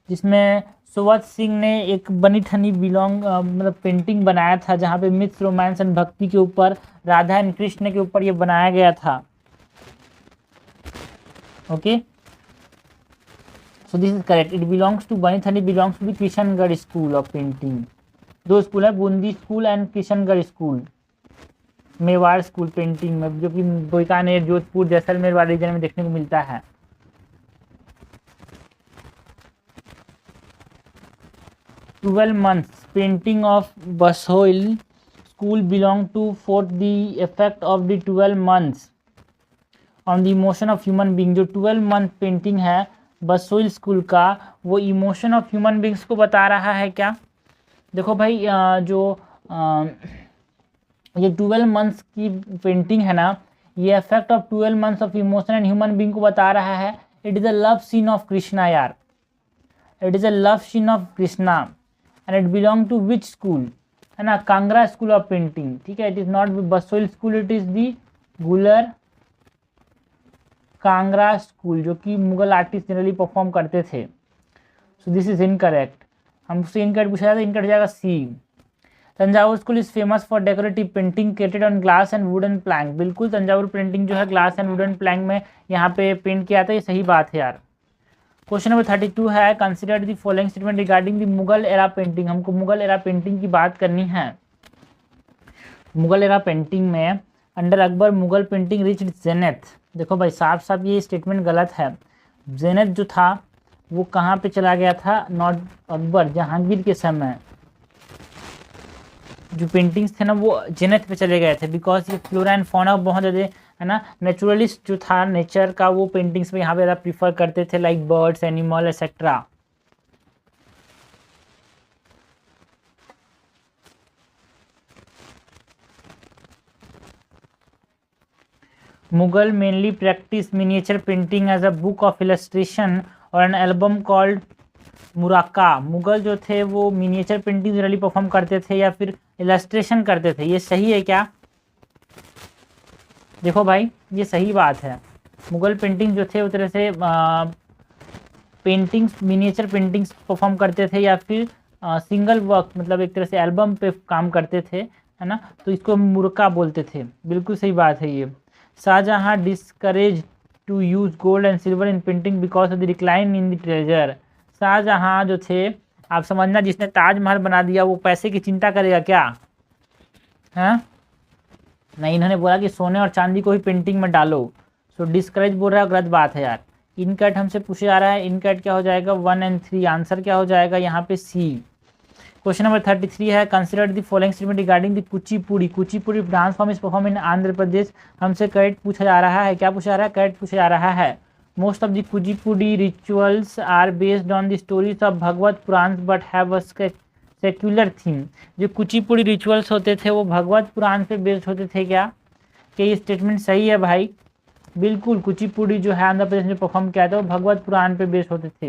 A: जिसमें सुवत सिंह ने एक बनी ठनी मतलब पेंटिंग बनाया था, जहाँ पे मिथ्स, रोमांस एंड भक्ति के ऊपर, राधा एंड कृष्ण के ऊपर ये बनाया गया था, okay. So this is correct, it belongs to Bani Thani, belongs to the Kishangarh school of painting. दो स्कूल है, Bundi school and Kishangarh school, Mewar school painting में, जो कि बीकानेर, जोधपुर, जैसलमेर वाले रीजन में देखने को मिलता है। 12 months painting of Bassoil school belong to fourth the effect of the 12 months on the emotion of human being. जो 12 मंथ पेंटिंग है बसोइल स्कूल का, वो इमोशन ऑफ ह्यूमन बींग्स को बता रहा है क्या? देखो भाई, ये 12 मंथ्स की पेंटिंग है ना, ये effect of 12 months of emotion and human being को बता रहा है। It is a love scene of Krishna यार, it is a love scene of Krishna and it belong to which school, है ना, कांगड़ा स्कूल ऑफ पेंटिंग, ठीक है। It is not Basohli school, it is the Guler Kangra school, जो कि मुगल आर्टिस्ट जनरली परफॉर्म करते थे। So this is incorrect. हमसे इनकरेक्ट पूछा जाता है, इनकरेक्ट जाएगा C. Thanjavur school is famous for decorative painting created on glass and wooden plank. बिल्कुल, तंजावुर पेंटिंग जो है ग्लास एंड वुडन प्लैंक में यहाँ पे पेंट किया था, ये सही बात है यार। क्वेश्चन नंबर 32 है, consider the following statement regarding the Mughal era painting. हमको मुगल एरा पेंटिंग की बात करनी है। मुगल एरा पेंटिंग में under Akbar Mughal painting reached zenith. देखो भाई, साफ साफ ये स्टेटमेंट गलत है। जेनेथ जो था वो कहाँ पे चला गया था? नॉट अकबर, जहांगीर के समय जो पेंटिंग्स थे ना वो जेनेथ पे चले गए थे, बिकॉज ये फ्लोरा एंड फौना बहुत ज़्यादा, है ना, नेचुरलिस्ट जो था नेचर का, वो पेंटिंग्स में यहाँ पे ज़्यादा प्रीफर करते थे, like birds, animal etcetera. Mughal mainly practice miniature painting as a book of illustration और an album called muraqqa. Mughal जो थे वो मिनिएचर पेंटिंग जनरली परफॉर्म करते थे या फिर इलस्ट्रेशन करते थे। ये सही है क्या? देखो भाई, ये सही बात है। मुगल पेंटिंग जो थे उस तरह से पेंटिंग्स, मिनिएचर पेंटिंग्स परफॉर्म करते थे या फिर सिंगल वर्क, मतलब एक तरह से एल्बम पे काम करते थे, है ना, तो इसको मुरका बोलते थे। बिल्कुल सही बात है ये। Shah Jahan discourage to use gold and silver in painting because of the decline in the treasure. Shah Jahan जो थे, आप समझना, जिसने ताजमहल बना दिया वो पैसे की चिंता करेगा क्या? हैं? नहीं, इन्होंने बोला कि सोने और चांदी को ही पेंटिंग में डालो। सो डिस्करेज बोल रहा है, गलत बात है यार। इनकट हमसे पूछे जा रहा है, इनकट क्या हो जाएगा? 1 और 3। आंसर क्या हो जाएगा यहाँ पे? सी। क्वेश्चन नंबर 33 है, consider the following statement regarding the Kuchipudi. Kuchipudi dance form is perform in Andhra Pradesh. हमसे करेक्ट पूछा जा रहा है, क्या पूछा जा रहा है? करेक्ट पूछा जा रहा है। Most of the Kuchipudi rituals are based on the stories of Bhagavata Purana but have a secular theme. जो कुचिपुड़ी रिचुअल्स होते थे वो भगवत पुराण पे बेस्ड होते थे क्या? कि ये स्टेटमेंट सही है भाई? बिल्कुल, कुचिपुड़ी जो है आंध्र प्रदेश में परफॉर्म किया था वो भगवत पुराण पे बेस्ड होते थे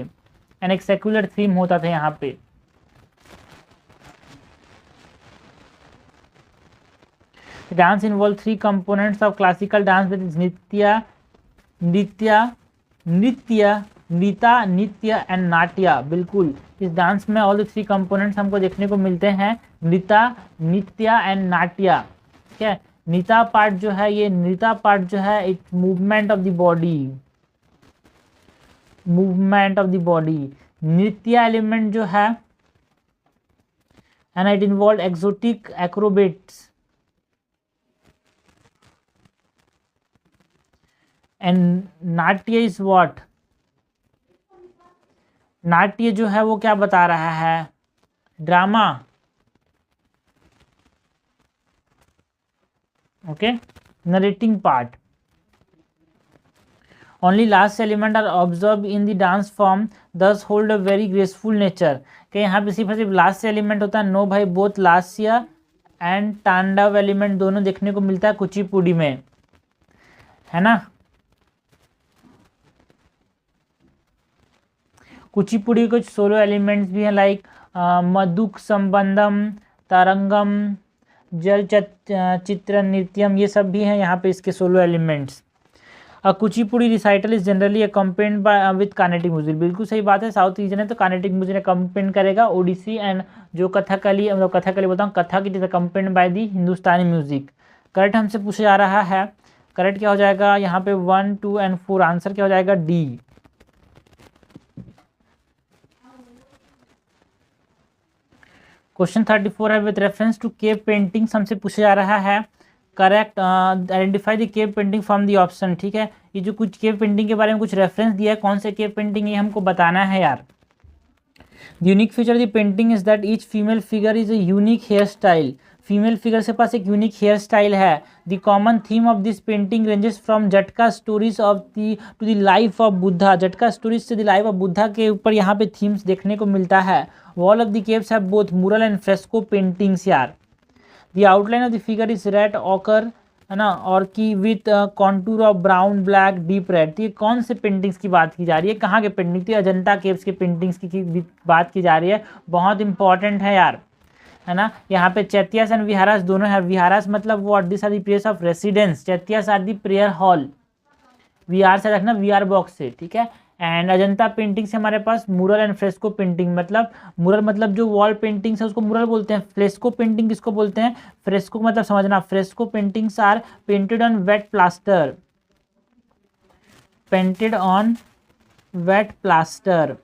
A: एंड एक सेक्युलर थीम होता था यहाँ पे। Dance involve 3 components of classical dance, that is नृत्य, नृता, नित्य एंड नाट्य। बिल्कुल, इस डांस में ऑल द 3 कंपोनेंट्स हमको देखने को मिलते हैं, नृता, नित्य एंड नाट्य। ठीक है, नृता पार्ट जो है, ये नृता पार्ट जो है it movement of the body, movement of the body. Nritya element जो है and it involve exotic acrobats and natya is what? Natya जो है वो क्या बता रहा है? Drama. Okay, narrating part. Only last element are observe in the dance form does hold a very graceful nature. कि यहाँ पे सिर्फ लास्ट एलिमेंट होता है? नो भाई, बोथ लास्य एंड तांडव एलिमेंट दोनों देखने को मिलता है कुचिपुड़ी में, है ना। कुचिपुड़ी कुछ सोलो एलिमेंट्स भी हैं, लाइक मधुक संबंधम, तरंगम, जल चित्र नृत्यम, ये सब भी हैं यहाँ पे इसके solo elements. Kuchipudi recital is generally accompanied by with Carnatic music. बिल्कुल सही बात है, साउथ रीजन है तो कार्नेटिक म्यूजिक अकम्पेंड करेगा। ओडिसी एंड जो कथकली, मतलब कथकली बोलता हूँ, Kathak it is accompanied by the Hindustani music. Correct हमसे पूछा जा रहा है, करेक्ट क्या हो जाएगा यहाँ पे? 1, 2 एंड 4। आंसर क्या हो जाएगा? डी। क्वेश्चन 34 है, with reference to cave paintings हमसे पूछा जा रहा है। Correct, identify the cave painting from the option. ठीक है, ये जो कुछ केव पेंटिंग के बारे में कुछ रेफरेंस दिया है, कौन से केव पेंटिंग ये हमको बताना है यार। The unique feature the painting is that each female figure is a unique hair style. Female figure के पास एक यूनिक हेयर स्टाइल है। The common theme of this painting ranges from Jataka stories of the to the life of Buddha. Jataka stories से द लाइफ ऑफ बुद्धा के ऊपर यहाँ पे थीम्स देखने को मिलता है। Wall of the caves have both mural and fresco paintings यार। The outline of the figure is red occur, है ना, और की with contour of brown black deep red. तो ये कौन से पेंटिंग्स की बात की जा रही है, कहाँ के पेंटिंग? तो अजंता केव्स के पेंटिंग्स की बात की जा रही है। बहुत इंपॉर्टेंट है यार, है ना। यहाँ पे चैत्यास एंड विहारास दोनों है। विहारास मतलब what? This are the place of residence. Chaityas are the prayer hall. VR से रखना, वीआर बॉक्स से, ठीक है। एंड अजंता पेंटिंग से हमारे पास मुरल एंड फ्रेस्को पेंटिंग, मतलब मुरल मतलब जो वॉल पेंटिंग्स है उसको मुरल बोलते हैं। फ्रेस्को पेंटिंग किसको बोलते हैं? फ्रेस्को मतलब समझना, fresco paintings are painted on wet plaster, painted on wet plaster,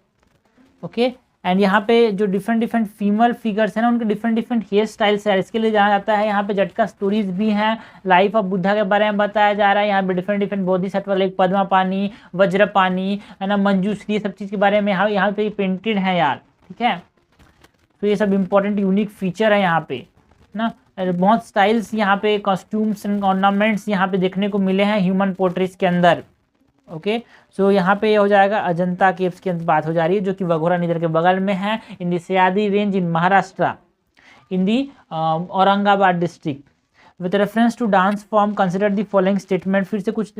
A: okay. And यहाँ पे जो डिफरेंट फीमेल फिगर्स हैं ना, उनके डिफरेंट हेयर स्टाइल्स है, इसके लिए जाना जाता है। यहाँ पे जटका स्टोरीज भी हैं, लाइफ ऑफ बुद्धा के बारे में बताया जा रहा है। यहाँ पे डिफरेंट बोधिसत्व लाइक पद्मापानी, वज्रपानी, है ना, मंजूश्री, सब चीज़ के बारे में यहाँ पे पेंटेड है यार, ठीक है। तो ये सब इंपॉर्टेंट यूनिक फीचर है यहाँ पे ना। बहुत स्टाइल्स यहाँ पे, कॉस्ट्यूम्स एंड ऑर्नामेंट्स यहाँ पे देखने को मिले हैं ह्यूमन पोर्ट्रेट्स के अंदर, ओके। सो यहाँ पे ये हो जाएगा अजंता केव्स की बात हो जा रही है, जो कि वघोरा नदी के बगल में है, in the Sahyadri range in Maharashtra, in the Aurangabad district. With reference to dance form consider the following statement. फिर से कुछ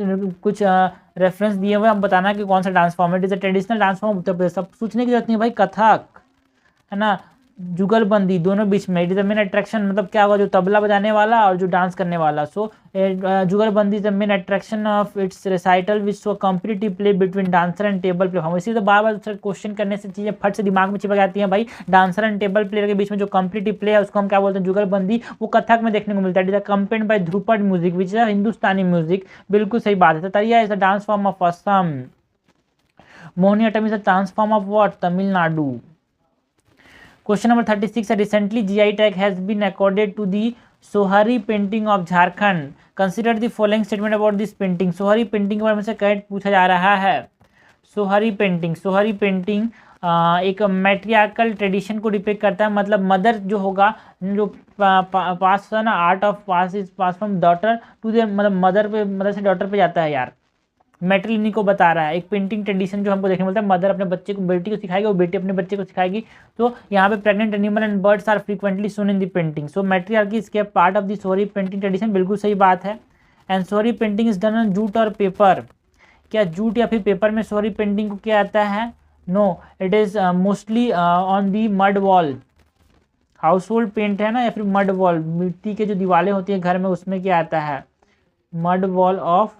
A: रेफरेंस दिए हुए, हम बताना कि कौन सा डांस फॉर्म है। It is a traditional dance form Uttar Pradesh. सब सोचने की जरूरत नहीं भाई, कथक, है ना, जुगलबंदी, दोनों बीच में। It is the main attraction, मतलब क्या होगा, जो तबला बजाने वाला और जो डांस करने वाला। सो जुगलबंदी is the main attraction of its recital which so competitive play between dancer and table play. हम इसी से बार बार क्वेश्चन करने से चीज़ें फट से दिमाग में चिपक जाती हैं भाई। डांसर एंड टेबल प्लेयर के बीच में जो कॉम्पिटिटिव प्ले है उसको हम क्या बोलते हैं? जुगलबंदी। वो कथक में देखने को मिलता है। It is accompanied by Dhrupad music which is Hindustani music. बिल्कुल सही बात है। Sattriya is the dance form of Assam. Mohiniyattam is the dance form of what? Tamil Nadu. Question number 36. A recently GI tag has been accorded to the सोहारी painting of Jharkhand. Consider the following statement about this painting. सोहारी पेंटिंग के बारे में से क्या पूछा जा रहा है? सोहारी पेंटिंग एक मैट्रियार्कल ट्रेडिशन को डिपिक्ट करता है। मतलब मदर जो होगा, जो पास है ना, art of pass is pass from daughter to the, मतलब मदर से डॉटर पे जाता है यार। मैट्रिलिनी को बता रहा है। एक पेंटिंग ट्रेडिशन जो हमको देखने मिलता है, मदर अपने बच्चे को, बेटी को सिखाएगी और बेटी अपने बच्चे को सिखाएगी। तो यहाँ पे pregnant animal and birds are frequently shown in the painting. So matriarchy is key part of the Sohrai painting tradition. बिल्कुल सही बात है। And Sohrai painting is done on jute और पेपर। क्या जूट या फिर पेपर में सोहरी पेंटिंग को किया जाता है? No, it is mostly on the mud wall. Household paint है ना, या फिर मड वॉल, मिट्टी के जो दीवारें होती है घर में, उसमें किया जाता है। Mud wall of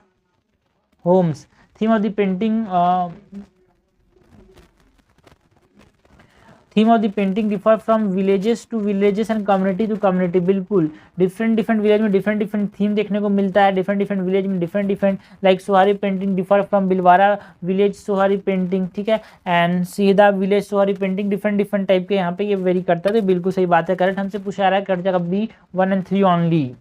A: homes. Theme of the painting differ from villages to villages and community to community. बिल्कुल, डिफरेंट विलेज में डिफरेंट थीम देखने को मिलता है। डिफरेंट विलेज में different like Sohrai painting differ from Bhilwara village Sohrai painting, ठीक है। एंड सीधा village Sohrai painting different type के यहाँ पे ये वेरी करता है। तो बिल्कुल सही बात है, करेक्ट हमसे पूछा रहा है, कट जाएगा बी 1 and 3 ओनली।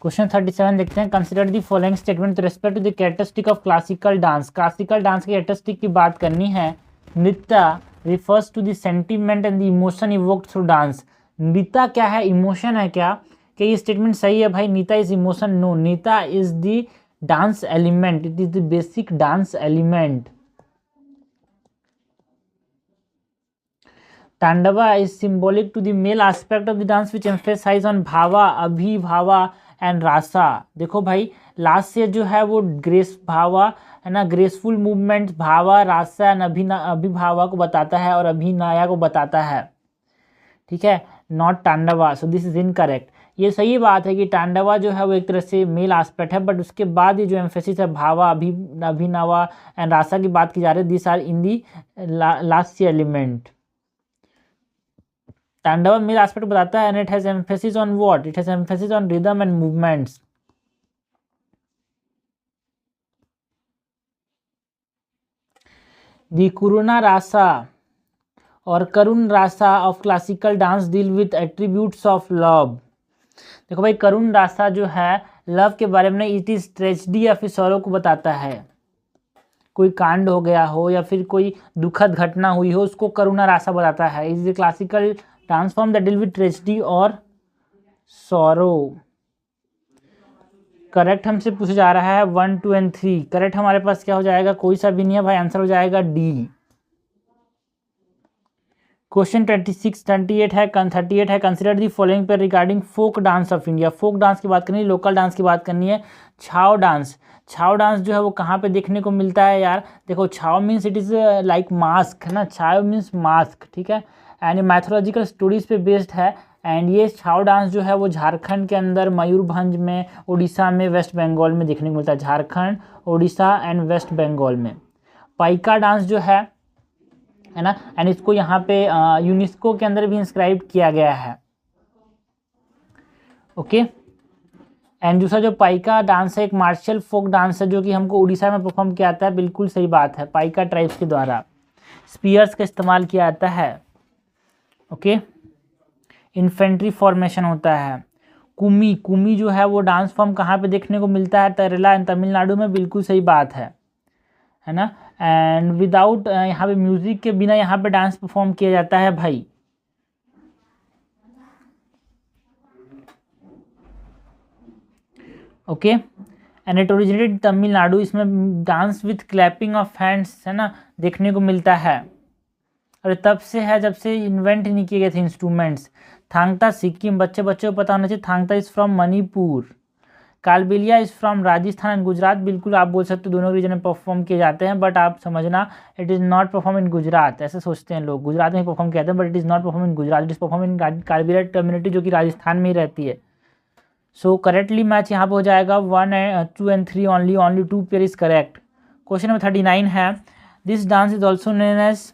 A: क्वेश्चन 37 देखते हैं। Consider the following statement with respect to the characteristic of classical dance. Classical dance की कैरेक्टरिस्टिक की बात करनी है। Nritya refers to the sentiment and the emotion evoked through dance. Nritya क्या है? इमोशन है क्या? क्या ये स्टेटमेंट सही है भाई? Nritya is emotion? No, nritya is the dance element. It is the basic dance element. Tandava is symbolic to the male aspect of the dance which emphasize on bhava, abhibhava and rasa. देखो भाई, लास्ट से जो है वो ग्रेस भावा, है ना, graceful movement, Bhawa, Rasa and अभिभावा को बताता है और अभिनया को बताता है, ठीक है, not tandava. So this is incorrect. ये सही बात है कि तांडवा जो है वो एक तरह से मेल एस्पेक्ट है, बट उसके बाद ये जो एम्फेसिस है भावा, अभिनवा एंड रासा की बात की जा रही है, this are in the last element. Tandava male aspect बताता है and it has emphasis on what? It has emphasis on rhythm and movements. The karuna rasa और karuna rasa of classical dance deal with attributes of love. देखो भाई, करुण रासा जो है लव के बारे में, इट इज ट्रेजेडी या फिर सॉरो को बताता है। कोई कांड हो गया हो या फिर कोई दुखद घटना हुई हो, उसको करुणा रासा बताता है। Is a classical dance form that deal with tragedy और सॉरो। करेक्ट हमसे पूछा जा रहा है 1, 2 एंड 3। करेक्ट हमारे पास क्या हो जाएगा, कोई सा भी नहीं है भाई, आंसर हो जाएगा डी। क्वेश्चन 38 है 38 है, consider the following pair regarding folk dance of India. Folk dance की बात करनी है, लोकल डांस की बात करनी है। छाव डांस, छाव डांस जो है वो कहाँ पे देखने को मिलता है यार? देखो, छाव means it is like mask, है ना, छाव मीन्स मास्क, ठीक है। एंड ये मैथोलॉजिकल स्टोरीज पे बेस्ड है। एंड ये छाव डांस जो है वो झारखंड के अंदर मयूरभंज में, उड़ीसा में, वेस्ट बंगाल में देखने को मिलता है। झारखंड, उड़ीसा एंड वेस्ट बंगाल में। पाइका डांस जो है ना, एंड इसको यहाँ पे यूनेस्को के अंदर भी इंस्क्राइब किया गया है। ओके। एंड दूसरा जो पाइका डांस है, एक मार्शल फोक डांस है जो कि हमको उड़ीसा में परफॉर्म किया जाता है। बिल्कुल सही बात है, पाइका ट्राइब्स के द्वारा स्पीयर्स का इस्तेमाल किया जाता है। ओके। इन्फेंट्री फॉर्मेशन होता है। कुमी, कुमी जो है वो डांस फॉर्म कहाँ पे देखने को मिलता है? केरला एंड तमिलनाडु में। बिल्कुल सही बात है ना। एंड विदाउट, यहाँ पे म्यूजिक के बिना यहाँ पे डांस परफॉर्म किया जाता है भाई। Okay. And it originated Tamil Nadu. इसमें dance with clapping of hands, है ना, देखने को मिलता है। और तब से है जब से इन्वेंट नहीं किए गए थे इंस्ट्रूमेंट्स। थांगता सिक्किम, बच्चे को पता होना चाहिए। Thangta is from Manipur. Kalbelia is from Rajasthan and Gujarat. बिल्कुल आप बोल सकते हो दोनों रीजन में परफॉर्म किए जाते हैं, बट आप समझना it is not perform in Gujarat. ऐसे सोचते हैं लोग, गुजरात में परफॉर्म किया जाता है, but it is not perform in Gujarat, it is perform in Kalbelia community जो कि राजस्थान में ही रहती है। सो करेक्टली मैच यहाँ पर हो जाएगा 1, 2 and 3 only 2 pair is correct. Question number 39 है, this dance is also known as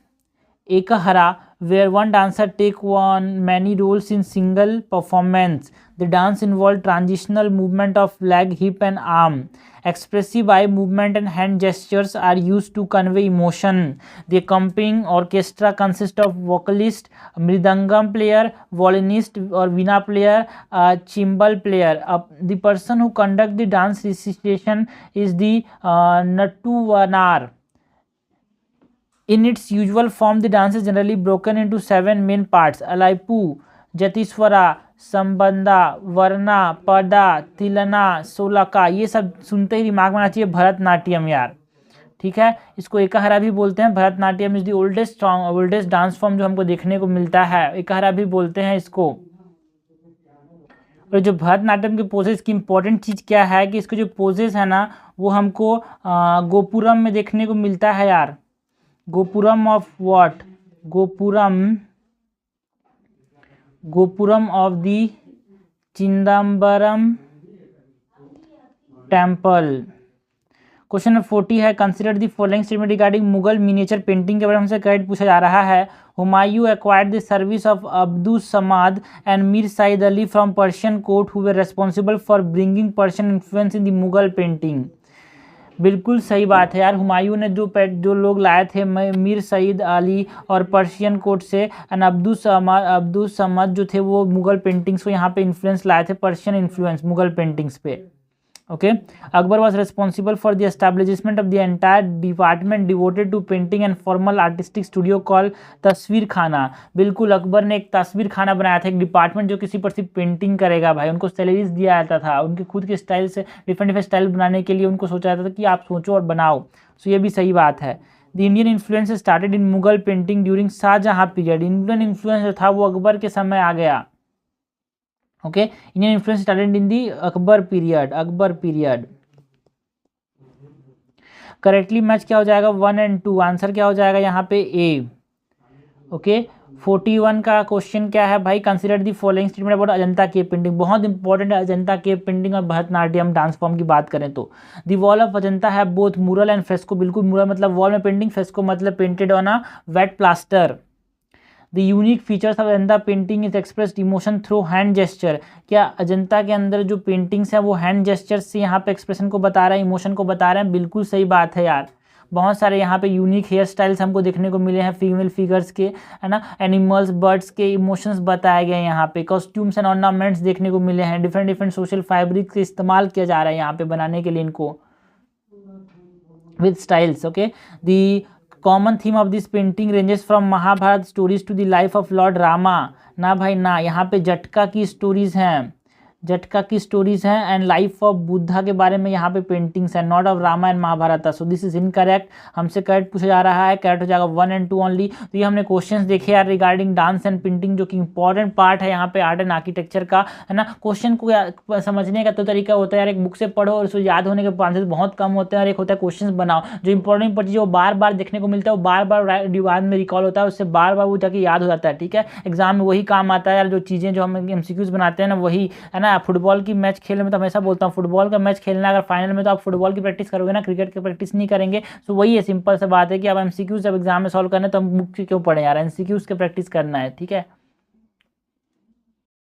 A: Ekahara, where one dancer take on many roles in single performance. The dance involved transitional movement of leg, hip and arm. Expressive eye movement and hand gestures are used to convey emotion. The accompanying orchestra consists of vocalist, mridangam player, violinist or veena player, cymbal player. The person who conduct the dance recitation is the Nattuvanar. In its usual form, the dance is generally broken into 7 main parts: Alaipu, Jatiswara, संबंधा, वर्णा, पदा, तिलना, सोलका। ये सब सुनते ही दिमाग में आना चाहिए भरतनाट्यम यार, ठीक है। इसको एकहरा भी बोलते हैं। Bharatanatyam is the oldest dance form जो हमको देखने को मिलता है। एकहरा भी बोलते हैं इसको। और जो भरतनाट्यम के पोजेस की इंपॉर्टेंट चीज़ क्या है कि इसके जो पोजेस है ना वो हमको गोपुरम में देखने को मिलता है यार। Gopuram of what? Gopuram of the Chidambaram temple. Question number 40 है, consider the following statement regarding Mughal miniature painting के बारे में हमसे गाइड पूछा जा रहा है। Humayun acquired the service of Abdus Samad and Mir Sayyid Ali from Persian court who were responsible for bringing Persian influence in the Mughal painting. बिल्कुल सही बात है यार। हुमायूं ने जो लोग लाए थे मीर सईद अली और पर्शियन कोर्ट से, एंड अब्दुस समद जो थे वो मुगल पेंटिंग्स को यहाँ पे इन्फ्लुएंस लाए थे, पर्शियन इन्फ्लुएंस मुगल पेंटिंग्स पे। Okay. Akbar was responsible for the establishment of the entire department devoted to painting and formal artistic studio call Tasvir Khana. बिल्कुल, अकबर ने एक तस्वीर खाना बनाया था, एक डिपार्टमेंट जो किसी पर सिर्फ पेंटिंग करेगा भाई। उनको सैलरीज दिया जाता था, उनके खुद के स्टाइल से डिफरेंट स्टाइल बनाने के लिए उनको सोचा जाता था कि आप सोचो और बनाओ। सो ये भी सही बात है। The Indian influence started in Mughal painting during Shah Jahan period. Indian influence जो था वो अकबर के समय आ गया। Okay. Indian influence started in the Akbar period. Correctly match क्या हो जाएगा 1 एंड 2। आंसर क्या हो जाएगा यहाँ पे ए। ओके। 41 का क्वेश्चन क्या है भाई, consider the following statement about Ajanta cave painting. बहुत इंपॉर्टेंट है अजंता केव पेंटिंग और भरतनाट्यम डांस फॉर्म की बात करें तो। दी वॉल ऑफ अजंता है बोथ मुरल एंड फ्रेस्को। बिल्कुल, मुरल मतलब वॉल में पेंटिंग, फ्रेस्को मतलब painted on a wet plaster. The unique features of Ajanta painting is expressed emotion through hand gesture. क्या अजंता के अंदर जो पेंटिंग्स हैं वो हैंड जेस्चर से यहाँ पे एक्सप्रेशन को बता रहे हैं, इमोशन को बता रहे हैं। बिल्कुल सही बात है यार। बहुत सारे यहाँ पे यूनिक हेयर स्टाइल्स हमको देखने को मिले हैं फीमेल फिगर्स के, है ना। एनिमल्स, बर्ड्स के इमोशंस बताए गए हैं यहाँ पे। कॉस्ट्यूम्स एंड ऑर्नामेंट्स देखने को मिले हैं। डिफरेंट सोशल फैब्रिक का इस्तेमाल किया जा रहा है यहाँ पे बनाने के लिए इनको। with styles. Okay, the common theme of this painting ranges from Mahabharat stories to the life of Lord Rama. ना भाई ना, यहाँ पे जटका की स्टोरीज हैं, जटका की स्टोरीज हैं एंड लाइफ ऑफ बुद्धा के बारे में यहाँ पे पेंटिंग्स हैं, not of Ramayana Mahabharata. So this is incorrect, हमसे करेक्ट पूछा जा रहा है, करेक्ट हो जाएगा 1 and 2 ओनली। तो ये हमने क्वेश्चंस देखे यार रिगार्डिंग डांस एंड पेंटिंग, जो कि इंपॉर्टेंट पार्ट है यहाँ पे आर्ट एंड आर्किटेक्चर का, है ना। क्वेश्चन को समझने का तो तरीका होता है यार, एक बुक से पढ़ो और उसको याद होने के चांसेस बहुत कम होते हैं, और एक होता है क्वेश्चन बनाओ, जो इंपॉर्टेंट चीज़ वो बार बार देखने को मिलता है, वो बार बार दिमाग में रिकॉल होता है, उससे बार बार वो जाके याद हो जाता है, ठीक है। एग्जाम में वही काम आता है यार, जो चीज़ें जो हम एमसीक्यूज बनाते हैं ना वही, है ना। फुटबॉल की मैच खेलने में तो हमेशा बोलता हूँ, फुटबॉल का मैच खेलना अगर फाइनल में तो आप फुटबॉल की प्रैक्टिस करोगे ना, क्रिकेट की प्रैक्टिस नहीं करेंगे। तो वही है, सिंपल सा बात है कि अब एमसीक्यूज जब एग्जाम में सॉल्व करना है तो हम बुक से क्यों पढ़े यार, एमसीक्यूज की प्रैक्टिस करना है, ठीक है।